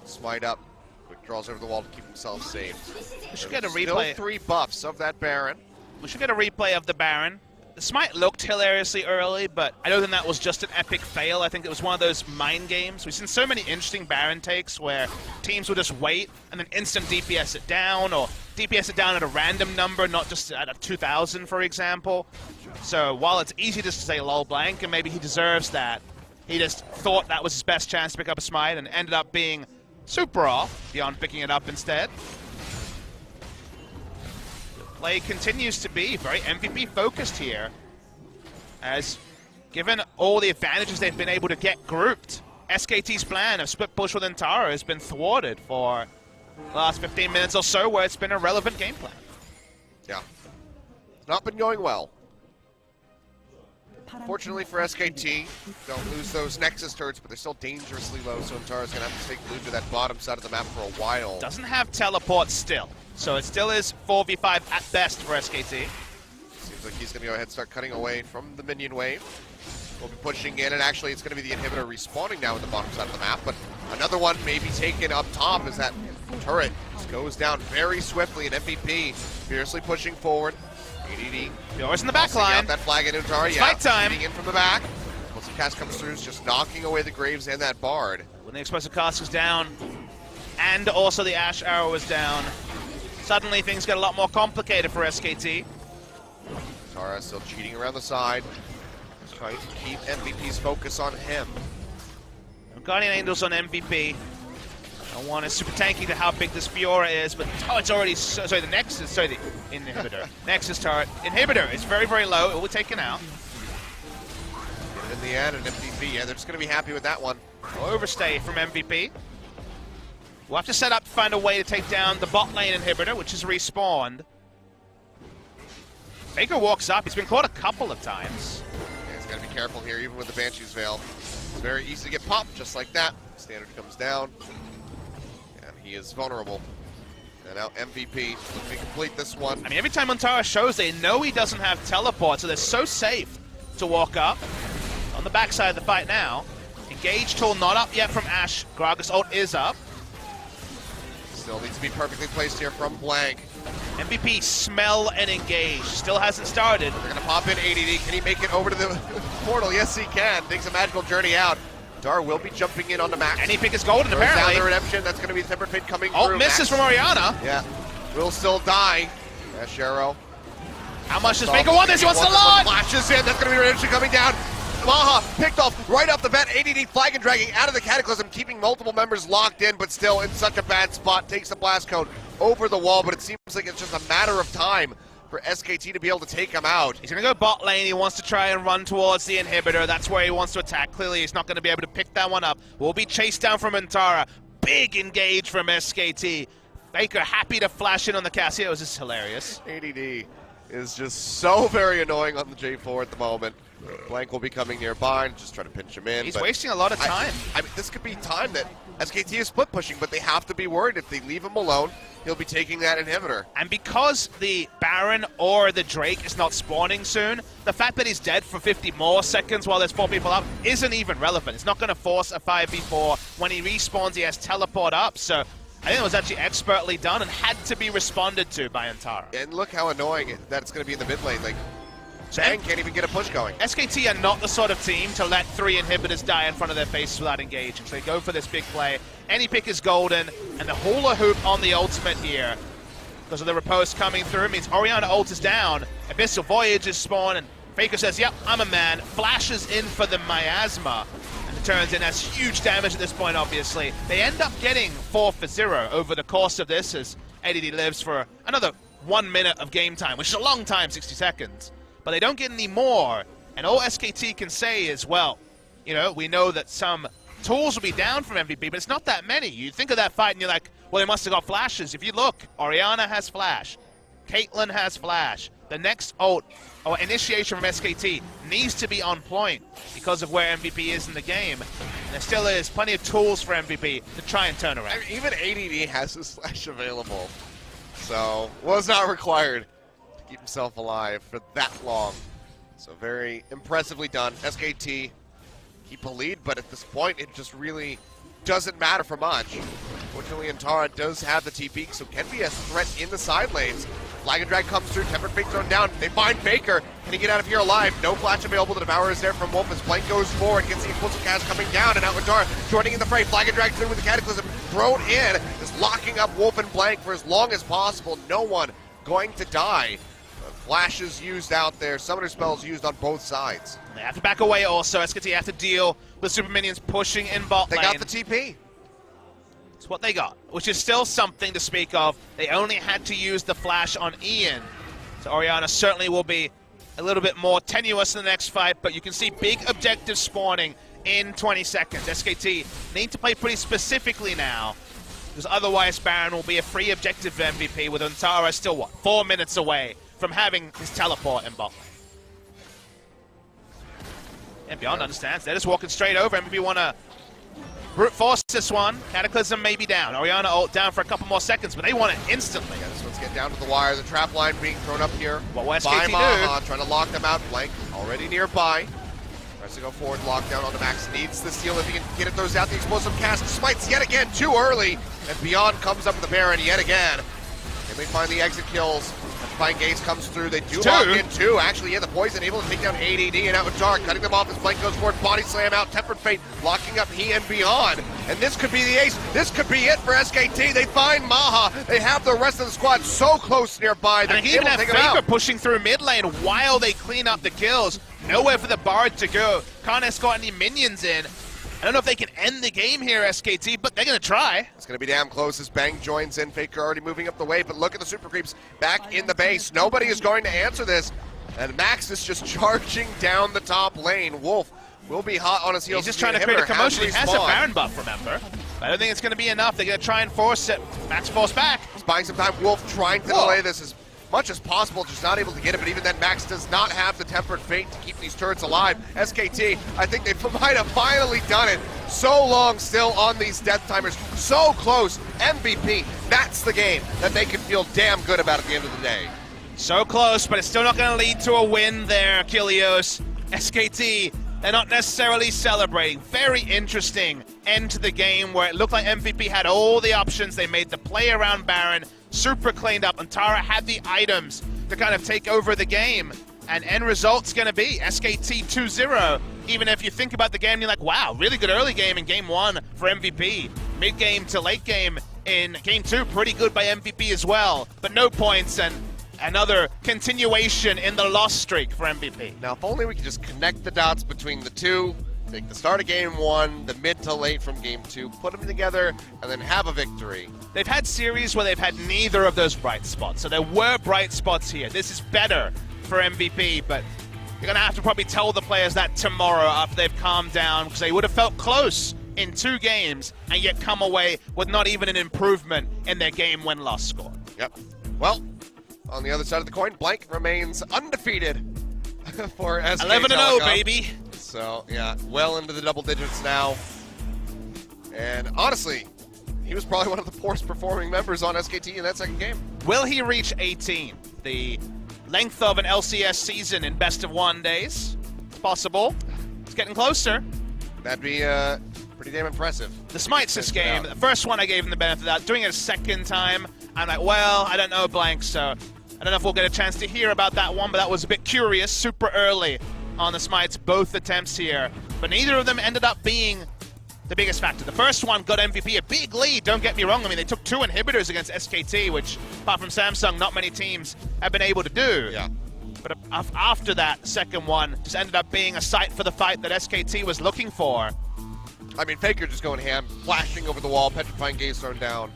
Smite up. Quick draws over the wall to keep himself safe. We should get a Still replay. 3 buffs of that Baron. We should get a replay of the Baron. The smite looked hilariously early, but I don't think that was just an epic fail. I think it was one of those mind games. We've seen so many interesting Baron takes where teams will just wait and then instant DPS it down, or DPS it down at a random number, not just at a 2,000, for example. So while it's easy just to say lol blank, and maybe he deserves that, he just thought that was his best chance to pick up a smite and ended up being super off, Beyond picking it up instead. Play continues to be very MVP focused here, as given all the advantages they've been able to get grouped, SKT's plan of split push with Antara has been thwarted for the last 15 minutes or so, where it's been a relevant game plan. Yeah. It's not been going well. Fortunately for SKT, don't lose those Nexus turrets, but they're still dangerously low, so Antara's going to have to take blue to that bottom side of the map for a while. Doesn't have teleport still, so it still is 4v5 at best for SKT. Seems like he's going to go ahead and start cutting away from the minion wave. We'll be pushing in, and actually it's going to be the inhibitor respawning now at the bottom side of the map, but another one may be taken up top as that turret just goes down very swiftly, and MVP fiercely pushing forward. ADD. Yours in the back line. That flag into Antara, yeah. Fight time. Shooting in from the back. Once the cast comes through, it's just knocking away the Graves and that Bard. When the explosive cast is down, and also the Ash Arrow is down, suddenly things get a lot more complicated for SKT. Antara still cheating around the side. Just trying to keep MVP's focus on him. Guardian Angels on MVP. One is super tanky to how big this Fiora is, but oh, it's already sorry. The Nexus, sorry, the inhibitor, Nexus turret, inhibitor is very, very low. It will be taken out. Get it in the end, and MVP, yeah, they're just going to be happy with that one. No overstay from MVP. We'll have to set up to find a way to take down the bot lane inhibitor, which is respawned. Baker walks up. He's been caught a couple of times. Yeah, he's got to be careful here, even with the Banshee's Veil. It's very easy to get popped, just like that. Standard comes down. He is vulnerable. And now MVP looking to complete this one. I mean, every time Antara shows, they know he doesn't have teleport, so they're so safe to walk up. On the backside of the fight now. Engage tool not up yet from Ash. Gragas ult is up. Still needs to be perfectly placed here from Blank. MVP smell and engage. Still hasn't started. They're going to pop in ADD. Can he make it over to the portal? Yes, he can. Takes a magical journey out. Dar will be jumping in on the Max. And he pick his golden, Throws apparently. down the redemption. That's going to be the Tempered Fate coming Oh, through. misses Max. from Orianna. Yeah. Will still die. Yeah, Shero. How much does Faker want this? He wants to launch! Flashes in. That's going to be redemption coming down. Maha picked off right off the bat. ADD flag and dragging out of the Cataclysm, keeping multiple members locked in, but still in such a bad spot. Takes the blast cone over the wall, but it seems like it's just a matter of time for SKT to be able to take him out. He's going to go bot lane. He wants to try and run towards the inhibitor. That's where he wants to attack. Clearly, he's not going to be able to pick that one up. Will be chased down from Antara. Big engage from SKT. Faker happy to flash in on the Cassio. This is hilarious. ADD is just so very annoying on the J4 at the moment. Blank will be coming nearby and just try to pinch him in. He's wasting a lot of time. I mean, this could be time that SKT is split pushing, but they have to be worried if they leave him alone, he'll be taking that inhibitor. And because the Baron or the Drake is not spawning soon, the fact that he's dead for 50 more seconds while there's 4 people up isn't even relevant. It's not going to force a 5v4. When he respawns, he has teleport up, so I think it was actually expertly done and had to be responded to by Antara. And look how annoying that it's going to be in the mid lane. Like, Zhang can't even get a push going. SKT are not the sort of team to let 3 inhibitors die in front of their faces without engaging. So they go for this big play. Any pick is golden, and the hula hoop on the ultimate here, because of the riposte coming through, means Orianna ult is down, Abyssal Voyage is spawned, and Faker says, yep, I'm a man, flashes in for the miasma, and it turns in as huge damage at this point, obviously. They end up getting 4 for 0 over the course of this, as ADD lives for another 1 minute of game time, which is a long time, 60 seconds. But they don't get any more, and all SKT can say is, well, you know, we know that some tools will be down from MVP, but it's not that many. You think of that fight and you're like, well, they must have got flashes. If you look, Orianna has flash, Caitlyn has flash. The next ult or initiation from SKT needs to be on point because of where MVP is in the game. And there still is plenty of tools for MVP to try and turn around. I mean, even ADD has his flash available, so was not required to keep himself alive for that long. So very impressively done. SKT keep a lead, but at this point, it just really doesn't matter for much. Fortunately, Antara does have the TP, so can be a threat in the side lanes. Flag and drag comes through, Tempered Fate thrown down. They find Faker. Can he get out of here alive? No flash available. The Devourer is there from Wolf as Blank goes forward. Gets the explosive cast coming down, and out Antara joining in the fray. Flag and drag through with the Cataclysm thrown in. Just locking up Wolf and Blank for as long as possible. No one going to die. Flashes used out there, summoner spells used on both sides. They have to back away also. SKT have to deal with super minions pushing in bot lane. They got the TP. It's what they got, which is still something to speak of. They only had to use the flash on Ian. So Orianna certainly will be a little bit more tenuous in the next fight, but you can see big objective spawning in 20 seconds. SKT need to play pretty specifically now, because otherwise Baron will be a free objective for MVP with Antara still, what, 4 minutes away from having his teleport in bot lane. And Beyond understands. They're just walking straight over. MVP want to brute force this one. Cataclysm may be down. Orianna ult down for a couple more seconds, but they want it instantly. Yeah, this one's getting down to the wire. The trap line being thrown up here. What will by SKT Maha, do? trying to lock them out. Blank already nearby. Tries to go forward, lockdown on the Max. Needs the steal if he can get it. Throws out the explosive cast. Smites yet again too early. And Beyond comes up with the Baron yet again. And they find the exit kills. Fine Gaze comes through. They do lock in 2. Actually, yeah, the Poison able to take down ADD and out with Dark. Cutting them off as Blank goes forward. Body slam out. Tempered Fate locking up he and Beyond. And this could be the ace. This could be it for SKT. They find Maha. They have the rest of the squad so close nearby. They're And they able even to have take him Faker out. pushing through mid lane while they clean up the kills. Nowhere for the Bard to go. Can't escort any minions in. I don't know if they can end the game here, SKT, but they're going to try. It's going to be damn close as Bang joins in. Faker already moving up the way, but look at the super creeps back in the base. Nobody is going to answer this. And Max is just charging down the top lane. Wolf will be hot on his heels. He's just trying to create a commotion. He has a Baron buff, remember. But I don't think it's going to be enough. They're going to try and force it. Max falls back. He's buying some time. Wolf trying to delay this as much as possible, just not able to get it. But even then, Max does not have the Tempered Fate to keep these turrets alive. SKT, I think they might have finally done it. So long still on these death timers. So close. MVP. That's the game that they can feel damn good about at the end of the day. So close, but it's still not going to lead to a win there, Kilios. SKT, they're not necessarily celebrating. Very interesting end to the game where it looked like MVP had all the options. They made the play around Baron super cleaned up, and Tara had the items to kind of take over the game. And end result's going to be SKT 2-0. Even if you think about the game, you're like, wow, really good early game in game 1 for MVP. Mid-game to late game in game 2, pretty good by MVP as well. But no points, and another continuation in the loss streak for MVP. Now, if only we could just connect the dots between the two, take the start of game 1, the mid to late from game 2, put them together, and then have a victory. They've had series where they've had neither of those bright spots. So there were bright spots here. This is better for MVP, but you're going to have to probably tell the players that tomorrow after they've calmed down, because they would have felt close in 2 games and yet come away with not even an improvement in their game win-loss score. Yep. Well, on the other side of the coin, Blank remains undefeated for SK 11-0, baby. So, yeah, well into the double digits now. And honestly, he was probably one of the poorest performing members on SKT in that second game. Will he reach 18? The length of an LCS season in best-of-1 days? It's possible. It's getting closer. That'd be pretty damn impressive. The smites this game, the first one I gave him the benefit of that. Doing it a second time, I'm like, well, I don't know, Blank, so I don't know if we'll get a chance to hear about that one, but that was a bit curious, super early on the smites, both attempts here. But neither of them ended up being the biggest factor. The first one got MVP a big lead, don't get me wrong. I mean, they took 2 inhibitors against SKT, which, apart from Samsung, not many teams have been able to do. Yeah. But after that second one, just ended up being a sight for the fight that SKT was looking for. I mean, Faker just going ham, flashing over the wall, petrifying gaze thrown down.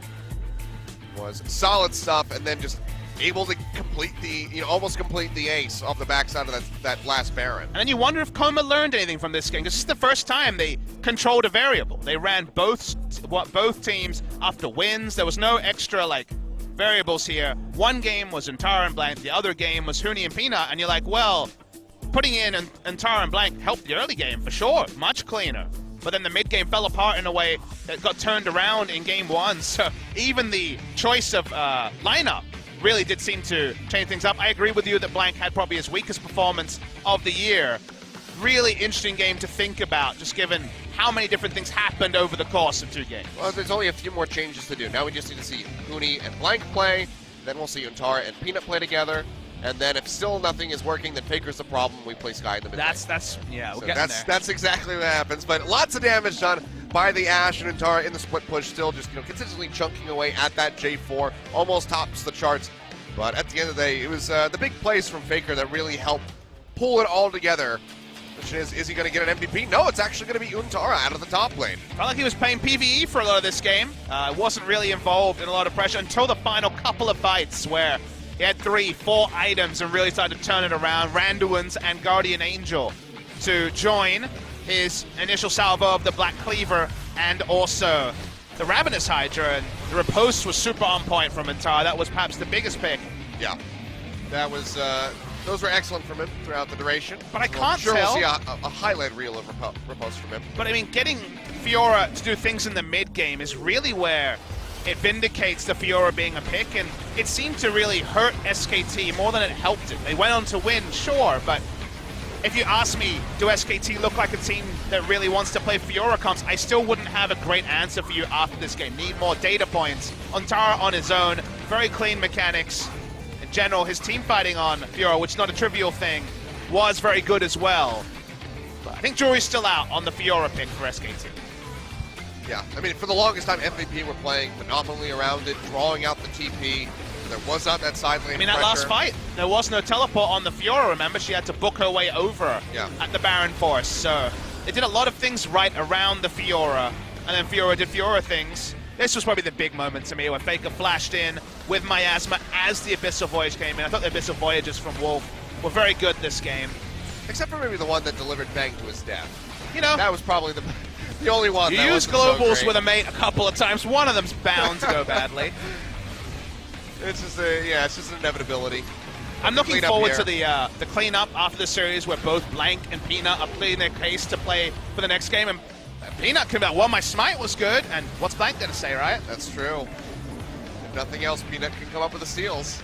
Was solid stuff, and then just able to complete the, almost complete the ace off the backside of that last Baron. And then you wonder if Coma learned anything from this game, because this is the first time they controlled a variable. They ran both teams after wins. There was no extra, variables here. One game was Antara and Blank, the other game was Huni and Peanut, and you're like, well, putting in Antara and Blank helped the early game, for sure, much cleaner. But then the mid-game fell apart in a way that got turned around in game 1, so even the choice of lineup really did seem to change things up. I agree with you that Blank had probably his weakest performance of the year. Really interesting game to think about, just given how many different things happened over the course of 2 games. Well, there's only a few more changes to do. Now we just need to see Huni and Blank play, then we'll see Antara and Peanut play together, and then if still nothing is working, then Faker's the problem. We play Sky in the mid. Yeah, we'll so get there. That's exactly what happens. But lots of damage done by the Ashe, and Antara in the split push, still just consistently chunking away at that J4, almost tops the charts. But at the end of the day, it was the big plays from Faker that really helped pull it all together. Which is he going to get an MVP? No, it's actually going to be Antara out of the top lane. Felt like he was playing PvE for a lot of this game. Wasn't really involved in a lot of pressure until the final couple of fights where he had 3, 4 items and really started to turn it around. Randuin's and Guardian Angel to join his initial salvo of the Black Cleaver and also the Ravenous Hydra, and the riposte was super on point from Antara. That was perhaps the biggest pick. Yeah, that was. Those were excellent from him throughout the duration. But I can't tell. We'll see a highlight reel of riposte from him. But I mean, getting Fiora to do things in the mid game is really where it vindicates the Fiora being a pick, and it seemed to really hurt SKT more than it helped it. They went on to win, sure, but if you ask me, do SKT look like a team that really wants to play Fiora comps, I still wouldn't have a great answer for you after this game. Need more data points. Antara on his own, very clean mechanics. In general, his team fighting on Fiora, which is not a trivial thing, was very good as well. But I think jury's still out on the Fiora pick for SKT. Yeah, I mean, for the longest time, MVP were playing phenomenally around it, drawing out the TP. There was not that side lane that pressure. last fight, there was no teleport on the Fiora, remember? She had to book her way over at the Baron Force. So they did a lot of things right around the Fiora, and then Fiora did Fiora things. This was probably the big moment to me where Faker flashed in with Miasma as the Abyssal Voyage came in. I thought the Abyssal Voyages from Wolf were very good this game. Except for maybe the one that delivered Bang to his death. You know, that was probably the only one. You that use globals so with a mate a couple of times. One of them's bound to go badly. It's just it's just an inevitability. I'm looking forward to the cleanup after the series where both Blank and Peanut are pleading their case to play for the next game. And Peanut came out, well, my smite was good, and what's Blank going to say, right? That's true. If nothing else, Peanut can come up with the steals.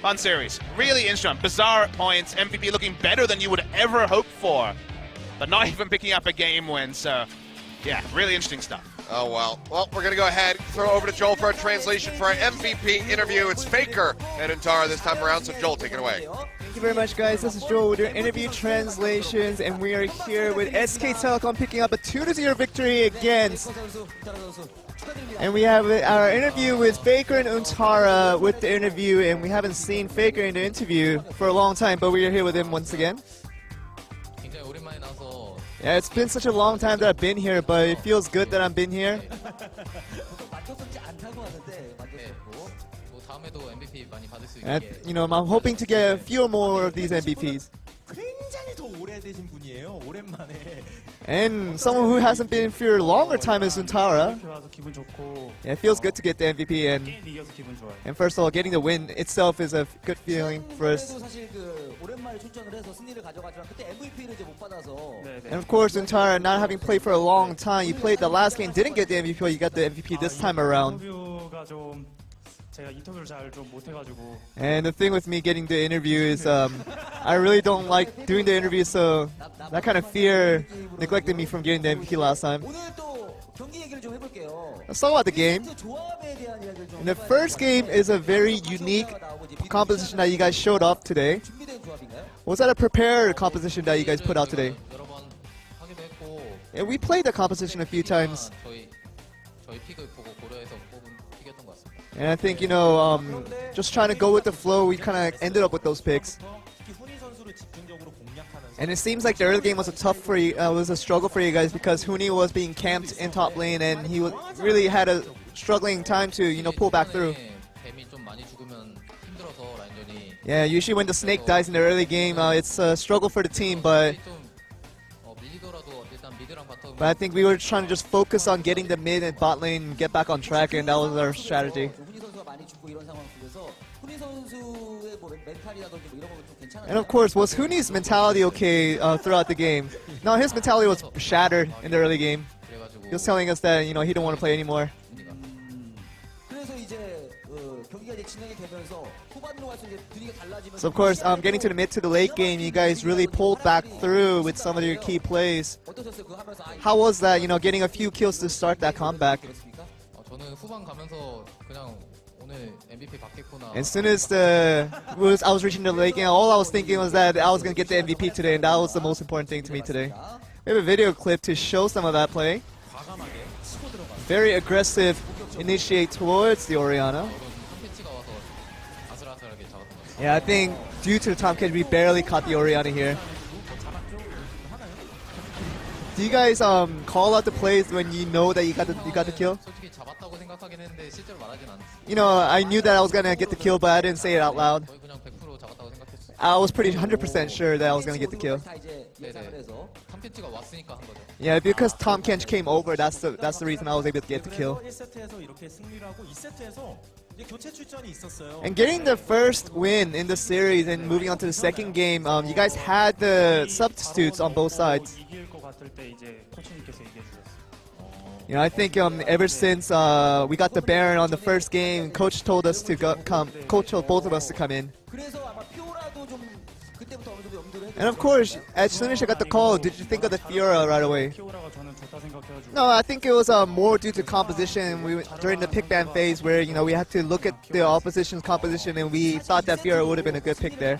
Fun series. Really interesting. Bizarre points. MVP looking better than you would ever hope for, but not even picking up a game win, so Yeah, really interesting stuff. Oh, well. Well, we're going to go ahead, throw over to Joel for a translation for our MVP interview. It's Faker and Untara this time around, so Joel, take it away. Thank you very much, guys. This is Joel with your interview translations, and we are here with SK Telecom picking up a 2-0 victory against. And we have our interview with Faker and Untara with the interview, and we haven't seen Faker in the interview for a long time, but we are here with him once again. Yeah, it's been such a long time that I've been here, but it feels good that I've been here. And, you know, I'm hoping to get a few more of these MVPs. And someone who hasn't been for a longer time is Untara. Yeah, it feels good to get the MVP, and first of all, getting the win itself is a good feeling for us. And of course, Untara, not having played for a long time, you played the last game, didn't get the MVP, but you got the MVP this time around. And the thing with me getting the interview is I really don't like doing the interview, so that kind of fear neglected me from getting the MVP last time. Let's talk about the game. And the first game is a very unique composition that you guys showed off today. Was that a prepared composition that you guys put out today? And we played the composition a few times. And I think, you know, just trying to go with the flow, we kind of ended up with those picks. And it seems like the early game was was a struggle for you guys because Huni was being camped in top lane, and he really had a struggling time to, you know, pull back through. Yeah, usually when the snake dies in the early game, it's a struggle for the team, but I think we were trying to just focus on getting the mid and bot lane and get back on track, and that was our strategy. And of course, was Huni's mentality okay throughout the game? No, his mentality was shattered in the early game. He was telling us that, you know, he didn't want to play anymore. So of course, getting to the mid to the late game, you guys really pulled back through with some of your key plays. How was that, you know, getting a few kills to start that comeback? As soon as I was reaching the late game, all I was thinking was that I was going to get the MVP today, and that was the most important thing to me today. We have a video clip to show some of that play. Very aggressive initiate towards the Orianna. Yeah, I think due to the time catch, we barely caught the Orianna here. Do you guys call out the plays when you know that you got the kill? You know, I knew that I was gonna get the kill, but I didn't say it out loud. I was pretty 100% sure that I was gonna get the kill. Yeah, because Tom Kench came over, that's the reason I was able to get the kill. And getting the first win in the series and moving on to the second game, you guys had the substitutes on both sides. You know, I think ever since we got the Baron on the first game, Coach told us to Coach told both of us to come in. And of course, as soon as I got the call, did you think of the Fiora right away? No, I think it was more due to composition. During the pick ban phase where, you know, we had to look at the opposition's composition, and we thought that Fiora would have been a good pick there.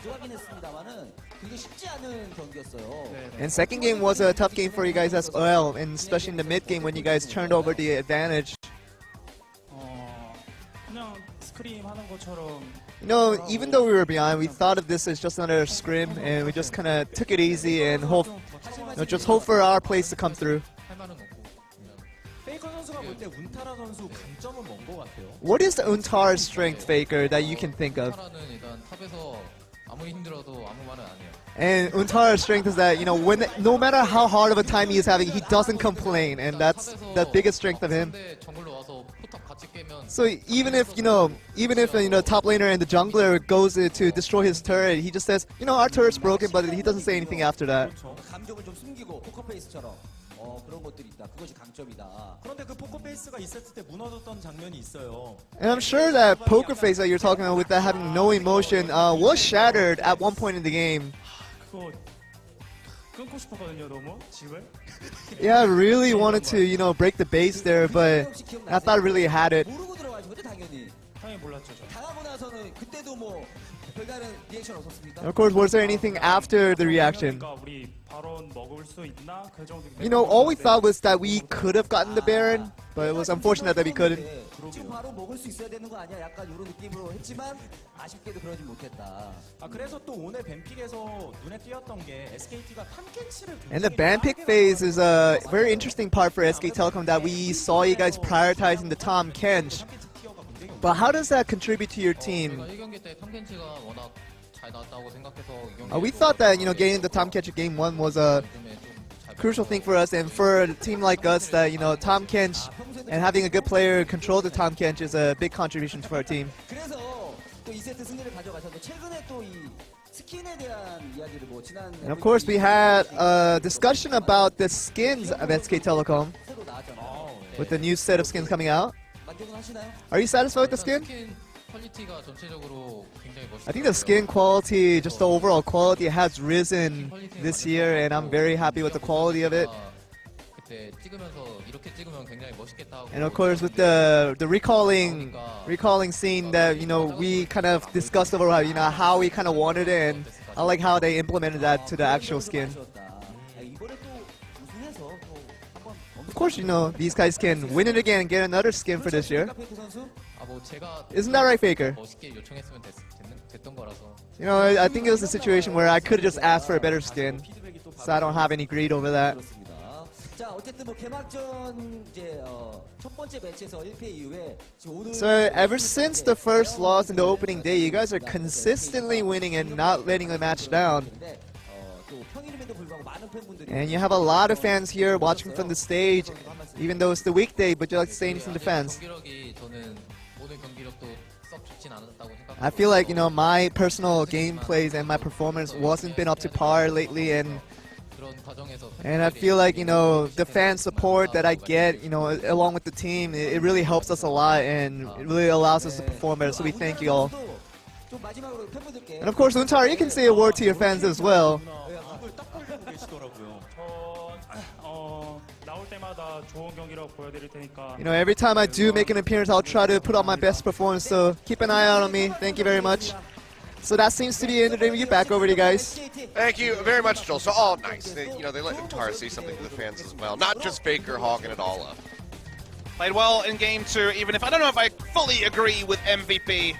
And second game was a tough game for you guys as well, and especially in the mid game when you guys turned over the advantage. You know, even though we were behind, we thought of this as just another scrim, and we just kind of took it easy and just hope for our plays to come through. What is the Untara strength, Faker, that you can think of? And Untara's strength is that, you know, no matter how hard of a time he is having, he doesn't complain, and that's the biggest strength of him. So even if top laner and the jungler goes to destroy his turret, he just says, you know, our turret's broken, but he doesn't say anything after that. And I'm sure that poker face that you're talking about with that having no emotion was shattered at one point in the game. 끊고 싶었거든요, 너무 집을. Yeah, I really wanted to, you know, break the base there, but I thought I really had it. 모르고 들어가신 거죠, 당연히. 당연히 몰랐죠, 저. 당하고 나서는 그때도 뭐 별다른 리액션 없었습니까? And of course, was there anything after the reaction? 그러니까 우리 바론 먹을 수 있나 그 정도. You know, all we thought was that we could have gotten the Baron, but it was unfortunate that we couldn't. 지금 바로 먹을 수 있어야 되는 거 아니야? 약간 이런 느낌으로 했지만 아쉽게도 그러지 못했다. 아 그래서 또 오늘 뱀픽에서 눈에 띄었던 게 SKT가 탐켄치를 And the ban pick phase is a very interesting part for SK Telecom that we saw you guys prioritizing the Tom Kench. But how does that contribute to your team? 제가 1경기 때 탐켄치가 워낙 잘 나왔다고 생각해서 We thought that, you know, getting the Tom Kench at game 1 was a crucial thing for us, and for a team like us that, you know, Tom Kench and having a good player control the Tom Kench is a big contribution to our team. 그래서 또 2세트 승리를 가져가셨는데 최근에 또 이 스킨에 대한 이야기를 뭐 지난 And of course, we had a discussion about the skins of SK Telecom 새로 나왔잖아요. with the new set of skins coming out. 만족은 하시나요? Are you satisfied with the skin? 스킨 퀄리티가 전체적으로 굉장히 멋있어요. I think the skin quality, just the overall quality, has risen this year, and I'm very happy with the quality of it. 그때 찍으면서 이렇게 찍으면 굉장히 멋있겠다 하고. And of course, with the recalling scene that, you know, we kind of discussed over, you know, how we kind of wanted it, and I like how they implemented that to the actual skin. 이번에 또 우승해서 또 한번 Of course, you know, these guys can win it again and get another skin for this year. 페이크 선수 뭐 제가 Isn't that right, Faker? 멋있게 요청했으면 됐던 거라서. You know, I think it was a situation where I could have just asked for a better skin, so I don't have any greed over that. 그렇습니다. 자 어쨌든 뭐 개막전 이제 첫 번째 매치에서 1패 이후에 지금 오늘 So ever since the first loss in the opening day, you guys are consistently winning and not letting the match down. 또 평일임에도 불구하고 많은 팬분들이 And you have a lot of fans here watching from the stage, even though it's the weekday, but you like to say anything to fans. 경기력이 저는 모든 경기력도 썩 좋진 않았다고 생각해요. I feel like, you know, my personal gameplays and my performance wasn't been up to par lately, and 그런 과정에서 I feel like, you know, the fan support that I get, you know, along with the team, it really helps us a lot, and it really allows us to perform better, so we thank you all. 좀 마지막으로 팬분들께 And of course, Untara, you can say a word to your fans as well. 입을 딱 벌리고 계시더라고요. 나올 때마다 좋은 경기력 보여드릴 테니까. You know, every time I do make an appearance, I'll try to put on my best performance, so keep an eye out on me. Thank you very much. So that seems to be the end of the interview. Back over to you guys. Thank you very much, Joel. So, oh, nice. They let Untara say something to the fans as well. Not just Faker hogging it all up. Played well in game 2, even if I don't know if I fully agree with MVP.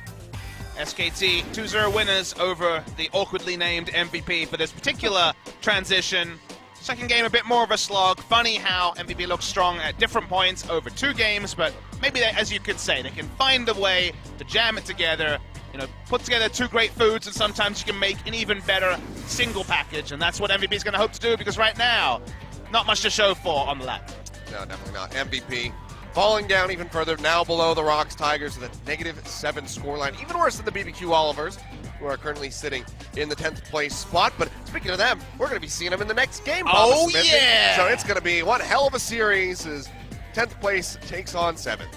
SKT 2-0 winners over the awkwardly named MVP for this particular transition. Second game a bit more of a slog. Funny how MVP looks strong at different points over 2 games, but maybe they, as you could say, they can find a way to jam it together. You know, put together 2 great foods, and sometimes you can make an even better single package, and that's what MVP is going to hope to do, because right now, not much to show for on the lap. No, definitely not. MVP falling down even further, now below the Rocks Tigers with a -7 scoreline. Even worse than the BBQ Olivers, who are currently sitting in the 10th place spot. But speaking of them, we're going to be seeing them in the next game. Papa Oh, Smithy. yeah! So it's going to be one hell of a series as 10th place takes on 7th.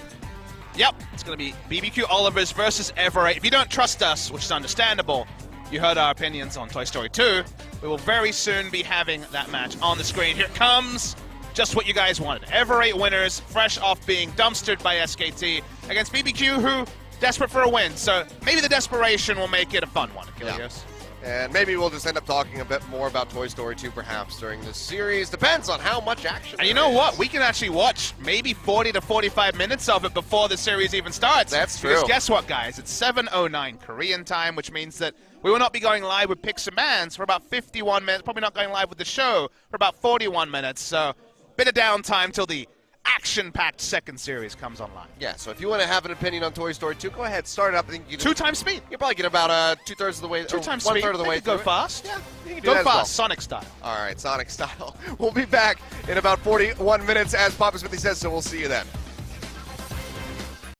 Yep, it's going to be BBQ Olivers versus Everett. If you don't trust us, which is understandable, you heard our opinions on Toy Story 2. We will very soon be having that match on the screen. Here it comes. Just what you guys wanted. Everett winners, fresh off being dumpstered by SKT against BBQ, who desperate for a win. So maybe the desperation will make it a fun one, Achilles. And maybe we'll just end up talking a bit more about Toy Story 2 perhaps during this series. Depends on how much action. And you know what? We can actually watch maybe 40 to 45 minutes of it before the series even starts. That's true. Because guess what, guys? It's 7:09 Korean time, which means that we will not be going live with picks and bans for about 51 minutes. Probably not going live with the show for about 41 minutes. So bit of downtime till the action-packed second series comes online. Yeah, so if you want to have an opinion on Toy Story 2, go ahead, start it up. I think you 2 times speed. You'll probably get about 2/3 of the way. 2 times 1/3 speed. of the way. Maybe go through it. fast. Yeah, you can do Go that as fast, well. Sonic style. All right, Sonic style. We'll be back in about 41 minutes, as Papa Smithy says, so we'll see you then.